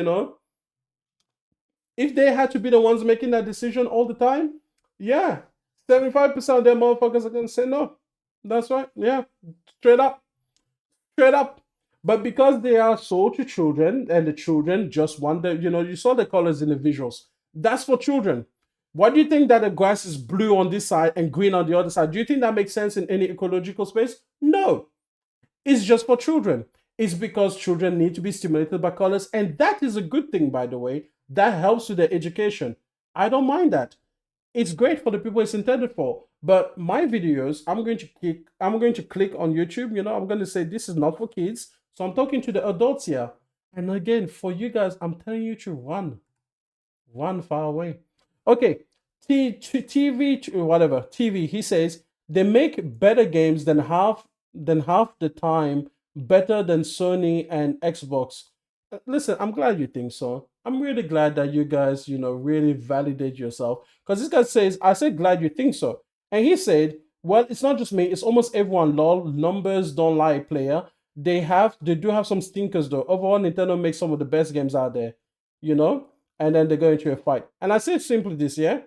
if they had to be the ones making that decision all the time, yeah, 75% of them motherfuckers are gonna say no. That's right. Yeah, straight up, straight up. But because they are sold to children, and the children just want you saw the colors in the visuals. That's for children. Why do you think that the grass is blue on this side and green on the other side? Do you think that makes sense in any ecological space? No. It's just for children. It's because children need to be stimulated by colors, and that is a good thing, by the way. That helps with their education. I don't mind that. It's great for the people it's intended for. But my videos, I'm going to click on YouTube, I'm going to say this is not for kids. So I'm talking to the adults here. And again, for you guys, I'm telling you to run far away. Okay, TV, whatever TV. He says they make better games than half the time, better than Sony and Xbox. Listen, I'm glad you think so. I'm really glad that you guys, really validate yourself. Because this guy says, I said, glad you think so. And he said, well, it's not just me, it's almost everyone. Lol, numbers don't lie, player. They do have some stinkers though. Overall, Nintendo makes some of the best games out there, you know? And then they go into a fight. And I say simply this, yeah?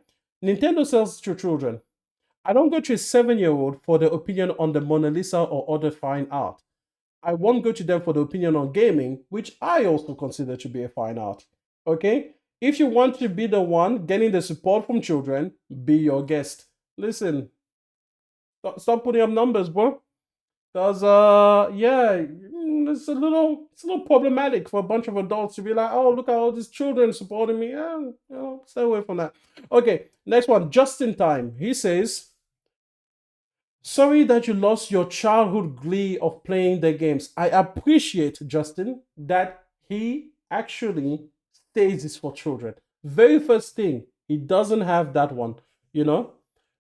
Nintendo sells to children. I don't go to a 7-year-old for their opinion on the Mona Lisa or other fine art. I won't go to them for the opinion on gaming, which I also consider to be a fine art. Okay? If you want to be the one getting the support from children, be your guest. Listen, stop putting up numbers, bro. Because yeah, it's a little problematic for a bunch of adults to be like, oh, look at all these children supporting me. Yeah, stay away from that. Okay, next one, just in time. He says, sorry that you lost your childhood glee of playing the games. I appreciate, Justin, that he actually says it's for children. Very first thing, he doesn't have that one, you know?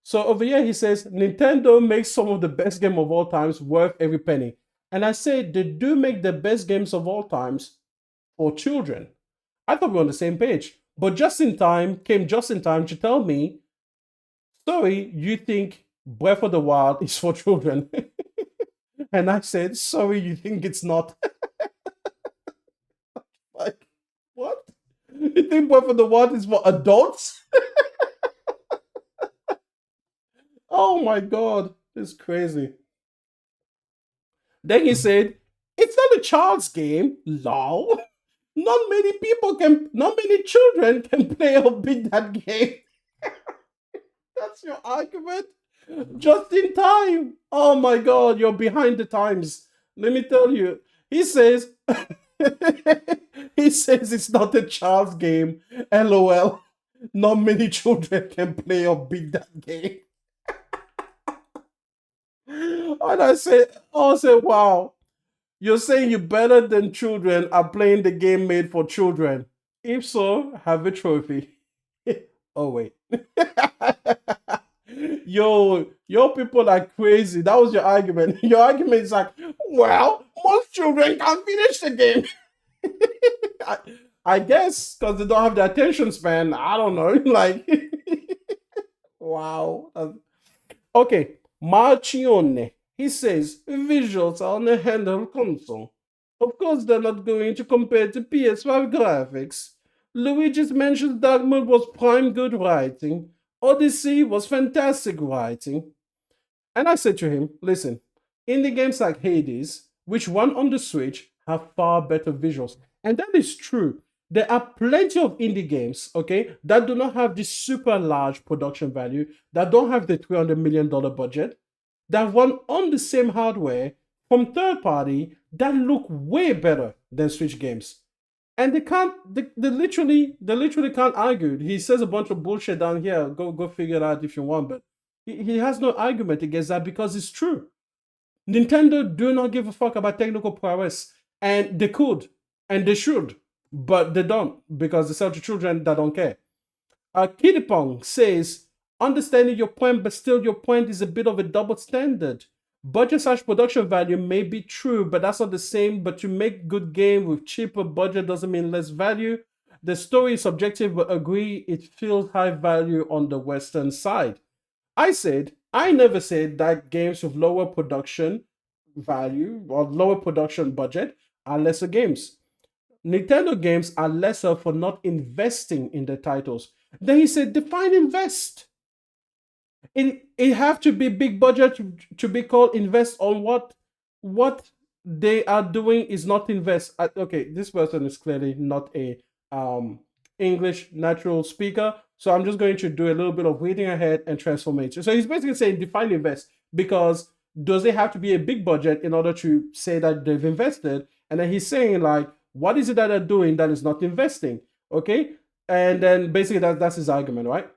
So over here, he says Nintendo makes some of the best game of all times, worth every penny. And I say they do make the best games of all times for children. I thought we were on the same page. But just in time to tell me, sorry, you think Breath of the Wild is for children. And I said, sorry, you think it's not. Like, what? You think Breath of the Wild is for adults? Oh my god, it's crazy. Then he said, it's not a child's game, lol. Not many children can play or beat that game. That's your argument? Just in time. Oh my god, you're behind the times. Let me tell you. He says he says it's not a child's game. LOL. Not many children can play or beat that game. And I said, wow. You're saying you're better than children are playing the game made for children. If so, have a trophy. Oh wait. Yo, your people are crazy. That was your argument. Your argument is like, well, most children can't finish the game. I, I guess because they don't have the attention span. I don't know. Like, wow. Okay, Marcione. He says visuals are on a handheld console. Of course, they're not going to compare to PS5 graphics. Luigi's Mansion Dark Mode was prime good writing. Odyssey was fantastic writing. And I said to him, listen, indie games like Hades, which run on the Switch, have far better visuals. And that is true. There are plenty of indie games, okay, that do not have this super large production value, that don't have the $300 million budget, that run on the same hardware from third party that look way better than Switch games. And they literally can't argue. He says a bunch of bullshit down here. Go figure it out if you want, but he has no argument against that because it's true. Nintendo do not give a fuck about technical prowess, and they could, and they should, but they don't because they sell to children that don't care. Kitty Pong says, understanding your point, but still your point is a bit of a double standard. Budget/production value may be true, but that's not the same. But to make good game with cheaper budget doesn't mean less value. The story is subjective, but agree it feels high value on the Western side. I never said that games with lower production value or lower production budget are lesser games. Nintendo games are lesser for not investing in the titles. Then he said, define invest. It have to be big budget to be called invest on what they are doing is not invest. Okay, this person is clearly not a English natural speaker, So I'm just going to do a little bit of waiting ahead and transform it. So he's basically saying define invest because does it have to be a big budget in order to say that they've invested? And then he's saying like, what is it that they're doing that is not investing? Okay. And then basically that's his argument, right?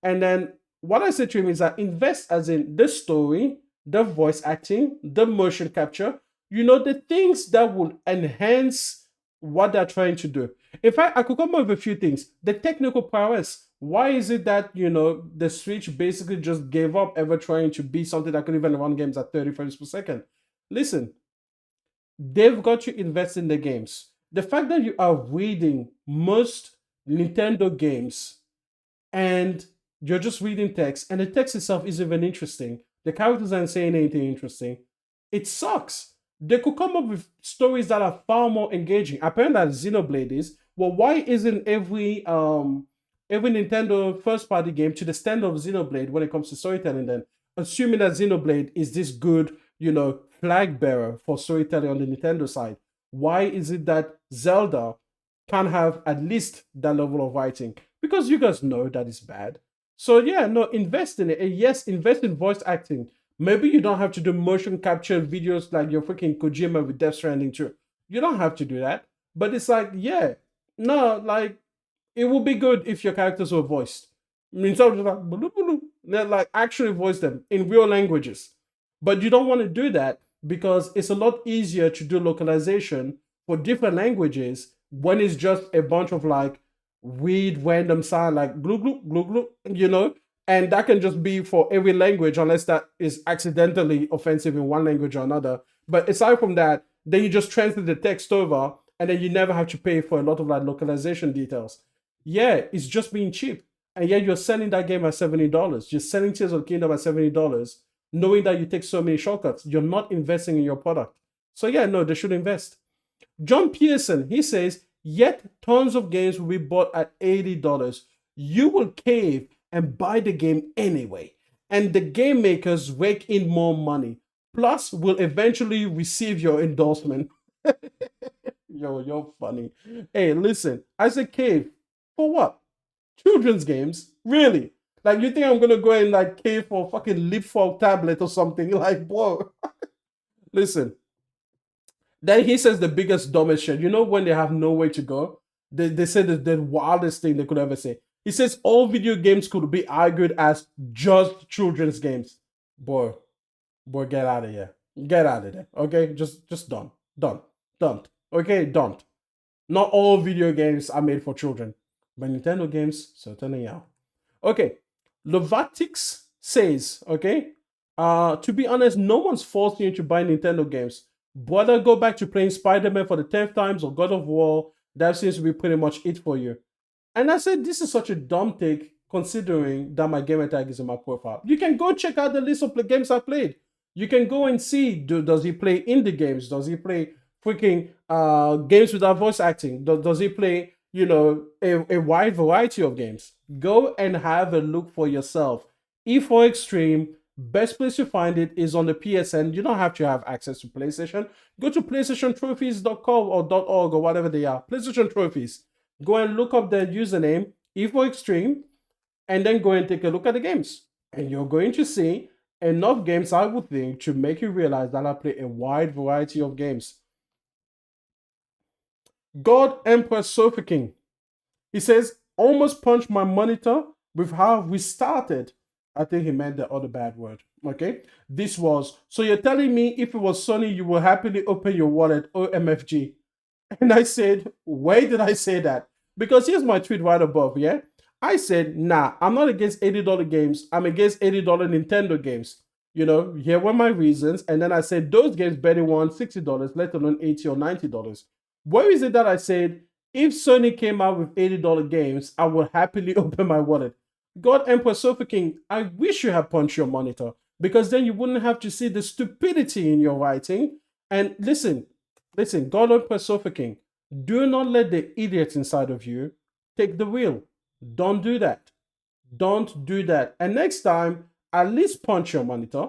And then what I said to him is that invest as in the story, the voice acting, the motion capture, the things that will enhance what they're trying to do. In fact, I could come up with a few things. The technical prowess. Why is it that, the Switch basically just gave up ever trying to be something that could even run games at 30 frames per second? Listen, they've got you invest in the games. The fact that you are reading most Nintendo games and you're just reading text, and the text itself isn't even interesting. The characters aren't saying anything interesting. It sucks. They could come up with stories that are far more engaging. Apparently, that Xenoblade is. Well, why isn't every Nintendo first party game to the standard of Xenoblade when it comes to storytelling? Then, assuming that Xenoblade is this good, flag bearer for storytelling on the Nintendo side, why is it that Zelda can have at least that level of writing? Because you guys know that it's bad. So yeah, no, invest in it. And yes, invest in voice acting. Maybe you don't have to do motion capture videos like your freaking Kojima with Death Stranding too. You don't have to do that. But it's like, yeah, no, like it would be good if your characters were voiced. I mean, so like, "Bulu, bulu," like actually voice them in real languages. But you don't want to do that because it's a lot easier to do localization for different languages when it's just a bunch of like weird random sound like glue glue glue glue, and that can just be for every language unless that is accidentally offensive in one language or another. But aside from that, then you just translate the text over and then you never have to pay for a lot of like localization details. Yeah, it's just being cheap. And yet you're selling that game at $70. You're selling Tears of the Kingdom at $70, knowing that you take so many shortcuts. You're not investing in your product. So yeah, no, they should invest. John Pearson, he says, yet tons of games will be bought at $80. You will cave and buy the game anyway. And the game makers rake in more money. Plus, will eventually receive your endorsement. Yo, you're funny. Hey, listen, I said cave. For what? Children's games? Really? Like, you think I'm gonna go and like cave for fucking leapfrog tablet or something? Like, whoa. Listen, then he says the biggest, dumbest shit. You know when they have nowhere to go? They said the wildest thing they could ever say. He says all video games could be argued as just children's games. Boy, boy, get out of here. Get out of there. Okay? Just don't. Don't. Don't. Okay? Don't. Not all video games are made for children. But Nintendo games certainly are. Okay. Lovatix says, okay, to be honest, no one's forcing you to buy Nintendo games. Whether go back to playing Spider-Man for the 10th times or God of War, that seems to be pretty much it for you. And I said, this is such a dumb take considering that my gamer tag is in my profile. You can go check out the list of the games I played. You can go and see, does he play indie games? Does he play freaking games without voice acting? Does he play, a wide variety of games? Go and have a look for yourself. E4 Extreme, best place to find it is on the PSN. You don't have to have access to PlayStation. Go to PlayStationTrophies.com or .org or whatever they are. PlayStation Trophies. Go and look up their username, E4 Extreme, and then go and take a look at the games. And you're going to see enough games, I would think, to make you realize that I play a wide variety of games. God Emperor Sofa King. He says, almost punched my monitor with how we started. I think he meant the other bad word. Okay. This was, so you're telling me if it was Sony, you will happily open your wallet, OMFG. And I said, why did I say that? Because here's my tweet right above, yeah? I said, nah, I'm not against $80 games. I'm against $80 Nintendo games. Here were my reasons. And then I said, those games better want $60, let alone $80 or $90. Where is it that I said, if Sony came out with $80 games, I would happily open my wallet? God Emperor Sofa King, I wish you had punched your monitor because then you wouldn't have to see the stupidity in your writing. And listen, God Emperor Sofa King, do not let the idiot inside of you take the wheel. Don't do that. Don't do that. And next time, at least punch your monitor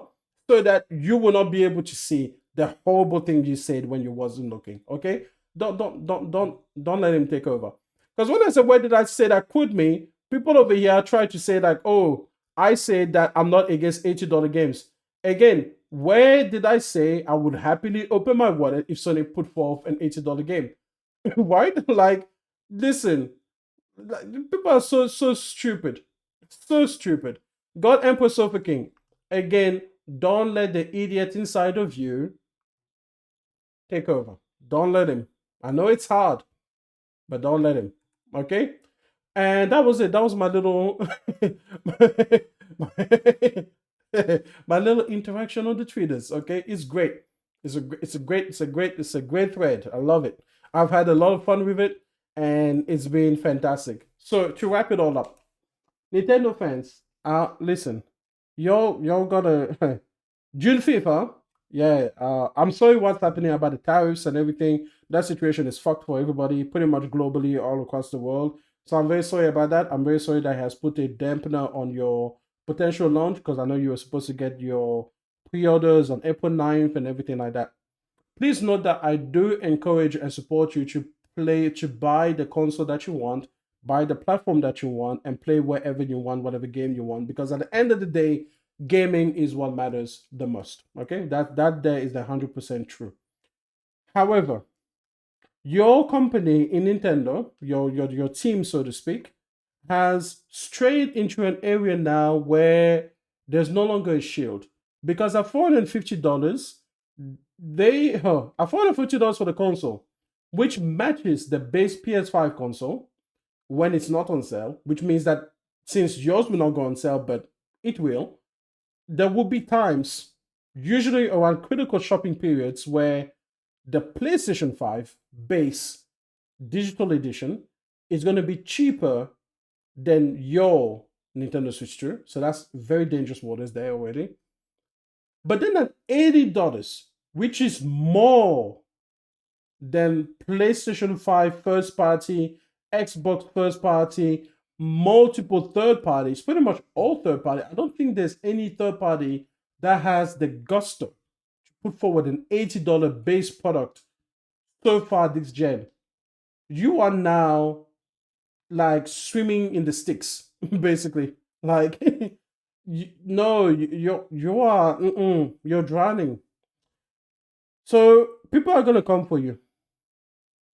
so that you will not be able to see the horrible thing you said when you wasn't looking. Okay? Don't let him take over. Because when I said, where did I say that? Quote me, People over here try to say like, oh, I said that I'm not against $80 games. Again, where did I say I would happily open my wallet if Sony put forth an $80 game? Right? Like, listen, like, people are so stupid, so stupid. God Emperor Sofa King. Again, don't let the idiot inside of you take over. Don't let him. I know it's hard, but don't let him. Okay? And that was it. That was my little my little interaction on the tweeters. Okay, it's great. It's a great thread. I love it. I've had a lot of fun with it, and it's been fantastic. So to wrap it all up, Nintendo fans, listen, y'all gotta June 5th, huh? Yeah, I'm sorry what's happening about the tariffs and everything. That situation is fucked for everybody, pretty much globally, all across the world. So I'm very sorry about that. I'm very sorry that has put a dampener on your potential launch because I know you were supposed to get your pre-orders on April 9th and everything like that. Please note that I do encourage and support you to buy the console that you want, buy the platform that you want, and play wherever you want, whatever game you want. Because at the end of the day, gaming is what matters the most. Okay, that there is 100% true. However, your company in Nintendo, your team, so to speak, has strayed into an area now where there's no longer a shield. Because at $450, at $450 for the console, which matches the base PS5 console when it's not on sale, which means that since yours will not go on sale, but it will, there will be times, usually around critical shopping periods, where the PlayStation 5 base digital edition is going to be cheaper than your Nintendo Switch 2. So that's very dangerous waters there already. But then at $80, which is more than PlayStation 5 first party, Xbox first party, multiple third parties, pretty much all third party. I don't think there's any third party that has the gusto to put forward an $80 base product so far this gen. You are now like swimming in the sticks, basically. Like, no, you are, you're drowning. So people are gonna come for you.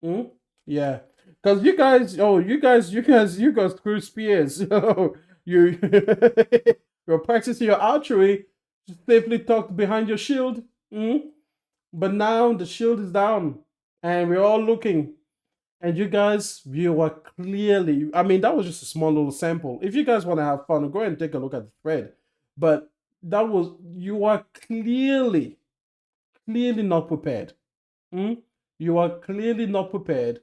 Mm? Yeah, because you guys threw spears. You you're practicing your archery, safely tucked behind your shield. Mm? But now the shield is down, and we're all looking. And you are clearly. I mean, that was just a small little sample. If you guys want to have fun, go ahead and take a look at the thread. But you are clearly not prepared. Mm? You are clearly not prepared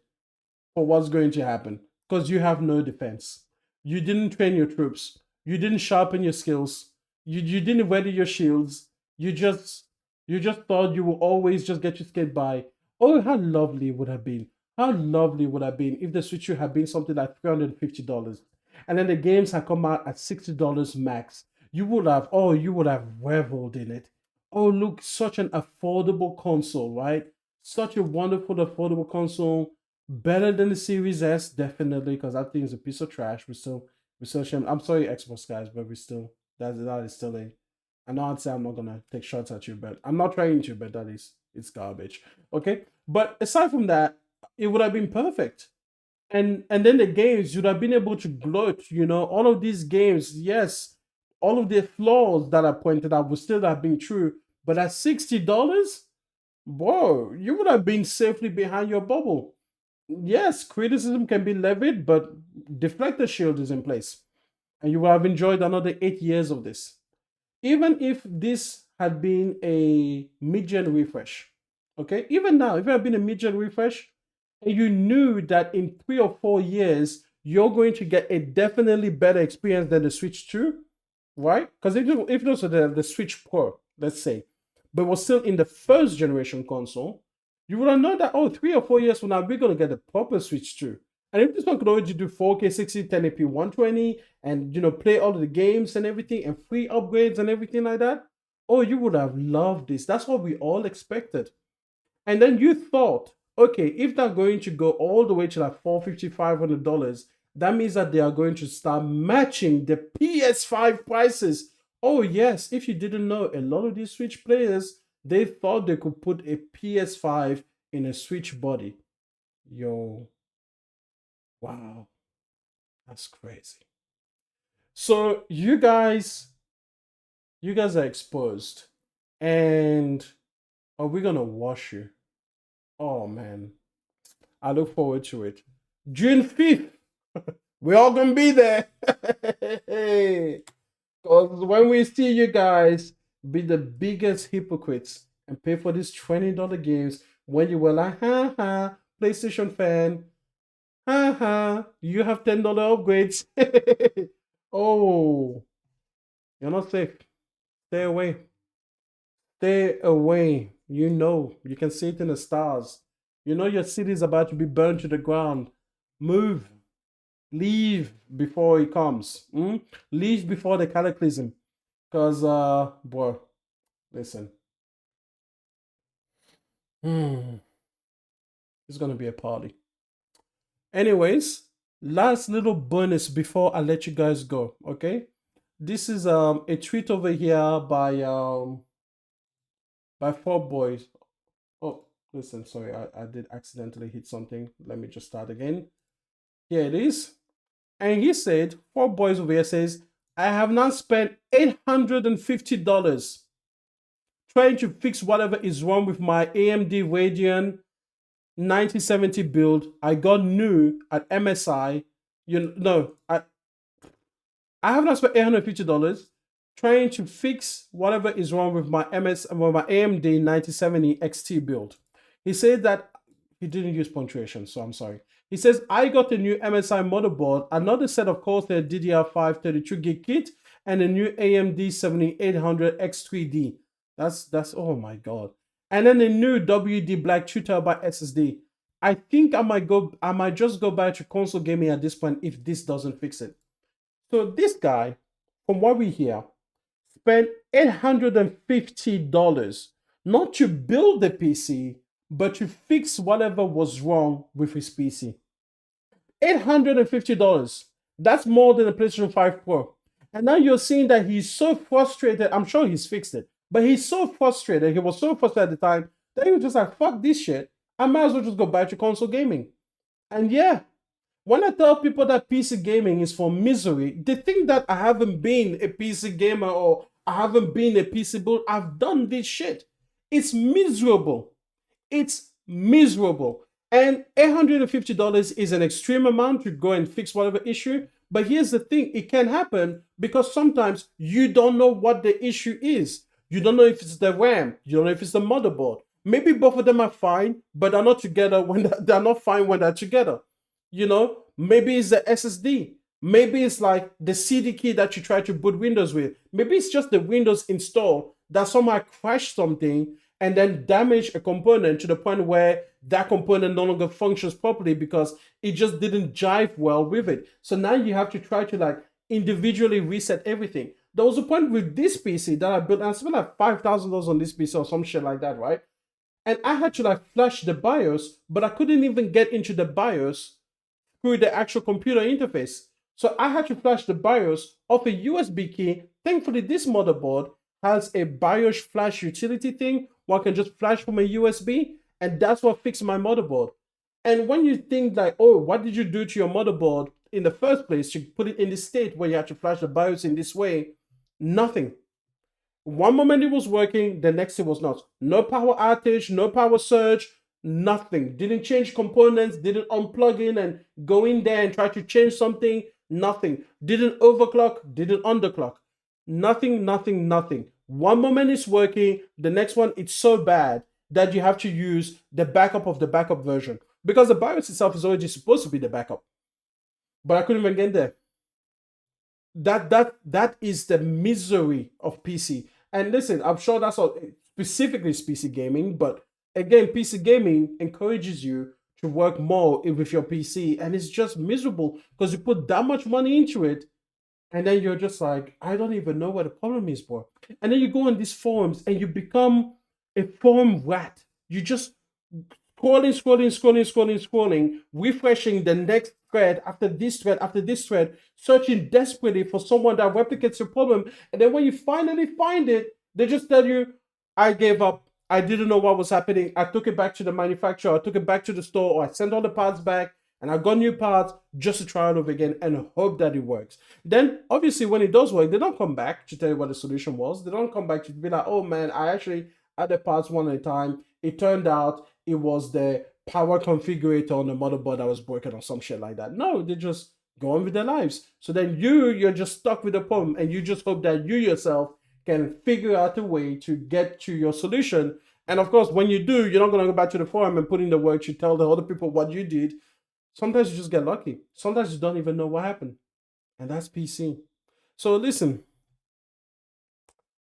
for what's going to happen because you have no defense. You didn't train your troops. You didn't sharpen your skills. You didn't ready your shields. You just thought you would always just get your skate by. Oh, how lovely it would have been. How lovely it would have been if the Switch had been something like $350. And then the games had come out at $60 max. You would have reveled in it. Oh, look, such an affordable console, right? Such a wonderful, affordable console. Better than the Series S, definitely, because that thing is a piece of trash. We still shame. I'm sorry, Xbox guys, but we still that is still a. I know I'd say I'm not gonna take shots at you, but I'm not trying to. But that is it's garbage. Okay, but aside from that, it would have been perfect. And then the games you'd have been able to gloat. You know, all of these games, yes, all of the flaws that I pointed out would still have been true. But at $60, whoa, you would have been safely behind your bubble. Yes, criticism can be levied, but deflector shield is in place. And you will have enjoyed another 8 years of this. Even if this had been a mid-gen refresh, okay? Even now, if it had been a mid-gen refresh, and you knew that in 3 or 4 years, you're going to get a definitely better experience than the Switch 2, right? Because if it was the Switch Pro, let's say, but was still in the first generation console, you would have known that, oh, 3 or 4 years from now, we're going to get a proper Switch 2. And if this one could already do 4K 60, 1080p 120, and play all of the games and everything, and free upgrades and everything like that, oh, you would have loved this. That's what we all expected. And then you thought, okay, if they're going to go all the way to like $450, $500, that means that they are going to start matching the PS5 prices. Oh, yes, if you didn't know, a lot of these Switch players, they thought they could put a PS5 in a Switch body. Yo, wow, that's crazy. So you guys are exposed. And are we gonna wash you? Oh man. I look forward to it. June 5th. We're all gonna be there. Because when we see you guys be the biggest hypocrites and pay for these $20 games when you were like, ha ha, PlayStation fan, ha ha, you have $10 upgrades. Oh, you're not safe. Stay away. Stay away. You know, you can see it in the stars. You know your city is about to be burned to the ground. Move. Leave before it comes. Leave before the cataclysm. Because, boy, listen. Hmm, it's going to be a party. Anyways, last little bonus before I let you guys go, okay? This is a tweet over here by four boys. Oh, listen, sorry, I did accidentally hit something. Let me just start again. Here it is. And he said, four boys over here says, I have now spent $850 trying to fix whatever is wrong with my AMD Radeon 9070 build. I got new at MSI. I have not spent $850 trying to fix whatever is wrong with my AMD 9070 XT build. He said that he didn't use punctuation, so I'm sorry. He says, I got a new MSI motherboard, another set of Corsair DDR5 32 gig kit, and a new AMD 7800 X3D. That's oh my god. And then a new WD Black 2TB SSD. I might just go back to console gaming at this point if this doesn't fix it. So this guy, from what we hear, spent $850 not to build the PC, but to fix whatever was wrong with his PC. $850. That's more than a PlayStation 5 Pro. And now you're seeing that he's so frustrated. I'm sure he's fixed it, but he's so frustrated. He was so frustrated at the time that he was just like, fuck this shit. I might as well just go back to console gaming. And yeah, when I tell people that PC gaming is for misery, they think that I haven't been a PC gamer or I haven't been a PC build. I've done this shit. It's miserable. It's miserable. And $850 is an extreme amount to go and fix whatever issue. But here's the thing, it can happen because sometimes you don't know what the issue is. You don't know if it's the RAM, you don't know if it's the motherboard. Maybe both of them are fine, but they're not together when they're not fine when they're together. Maybe it's the SSD. Maybe it's like the CD key that you try to boot Windows with. Maybe it's just the Windows install that somehow crashed something and then damage a component to the point where that component no longer functions properly because it just didn't jive well with it. So now you have to try to like individually reset everything. There was a point with this PC that I built, and I spent like $5,000 on this PC or some shit like that, right? And I had to like flash the BIOS, but I couldn't even get into the BIOS through the actual computer interface. So I had to flash the BIOS off a USB key. Thankfully, this motherboard has a BIOS flash utility thing where I can just flash from a USB, and that's what fixed my motherboard. And when you think like, oh, what did you do to your motherboard in the first place to put it in this state where you had to flash the BIOS in this way? Nothing. One moment it was working, the next it was not. No power outage, no power surge, nothing. Didn't change components, didn't unplug in and go in there and try to change something, nothing. Didn't overclock, didn't underclock. Nothing, nothing, nothing. One moment it's working, the next one it's so bad that you have to use the backup of the backup version. Because the BIOS itself is already supposed to be the backup. But I couldn't even get there. That is the misery of PC. And listen, I'm sure that's all specifically PC gaming, but again, PC gaming encourages you to work more with your PC, and it's just miserable because you put that much money into it, and then you're just like, I don't even know what the problem is, bro. And then you go on these forums and you become a forum rat. You just scrolling, refreshing the next thread after this thread, searching desperately for someone that replicates your problem. And then when you finally find it, they just tell you, I gave up. I didn't know what was happening. I took it back to the manufacturer, I took it back to the store, or I sent all the parts back and I got new parts just to try it over again and hope that it works. Then, obviously, when it does work, they don't come back to tell you what the solution was. They don't come back to be like, oh man, I actually added parts one at a time. It turned out it was the power configurator on the motherboard that was broken or some shit like that. No, they just go on with their lives. So then you're just stuck with the problem and you just hope that you yourself can figure out a way to get to your solution. And of course, when you do, you're not going to go back to the forum and put in the work to tell the other people what you did. Sometimes you just get lucky. Sometimes you don't even know what happened. And that's PC. So listen,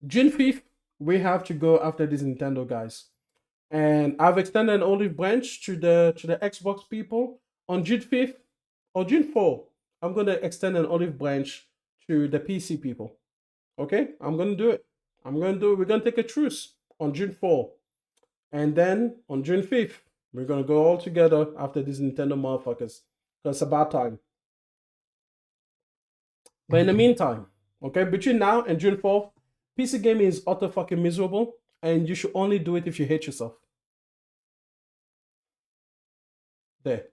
June 5th, we have to go after these Nintendo guys. And I've extended an olive branch to the Xbox people on June 5th or June 4th. I'm gonna extend an olive branch to the PC people. Okay, I'm gonna do it. I'm gonna do it. We're gonna take a truce on June 4th, and then on June 5th, we're gonna go all together after these Nintendo motherfuckers. Cause it's about time. But in the meantime, okay, between now and June 4th, PC gaming is utter fucking miserable, and you should only do it if you hate yourself. There.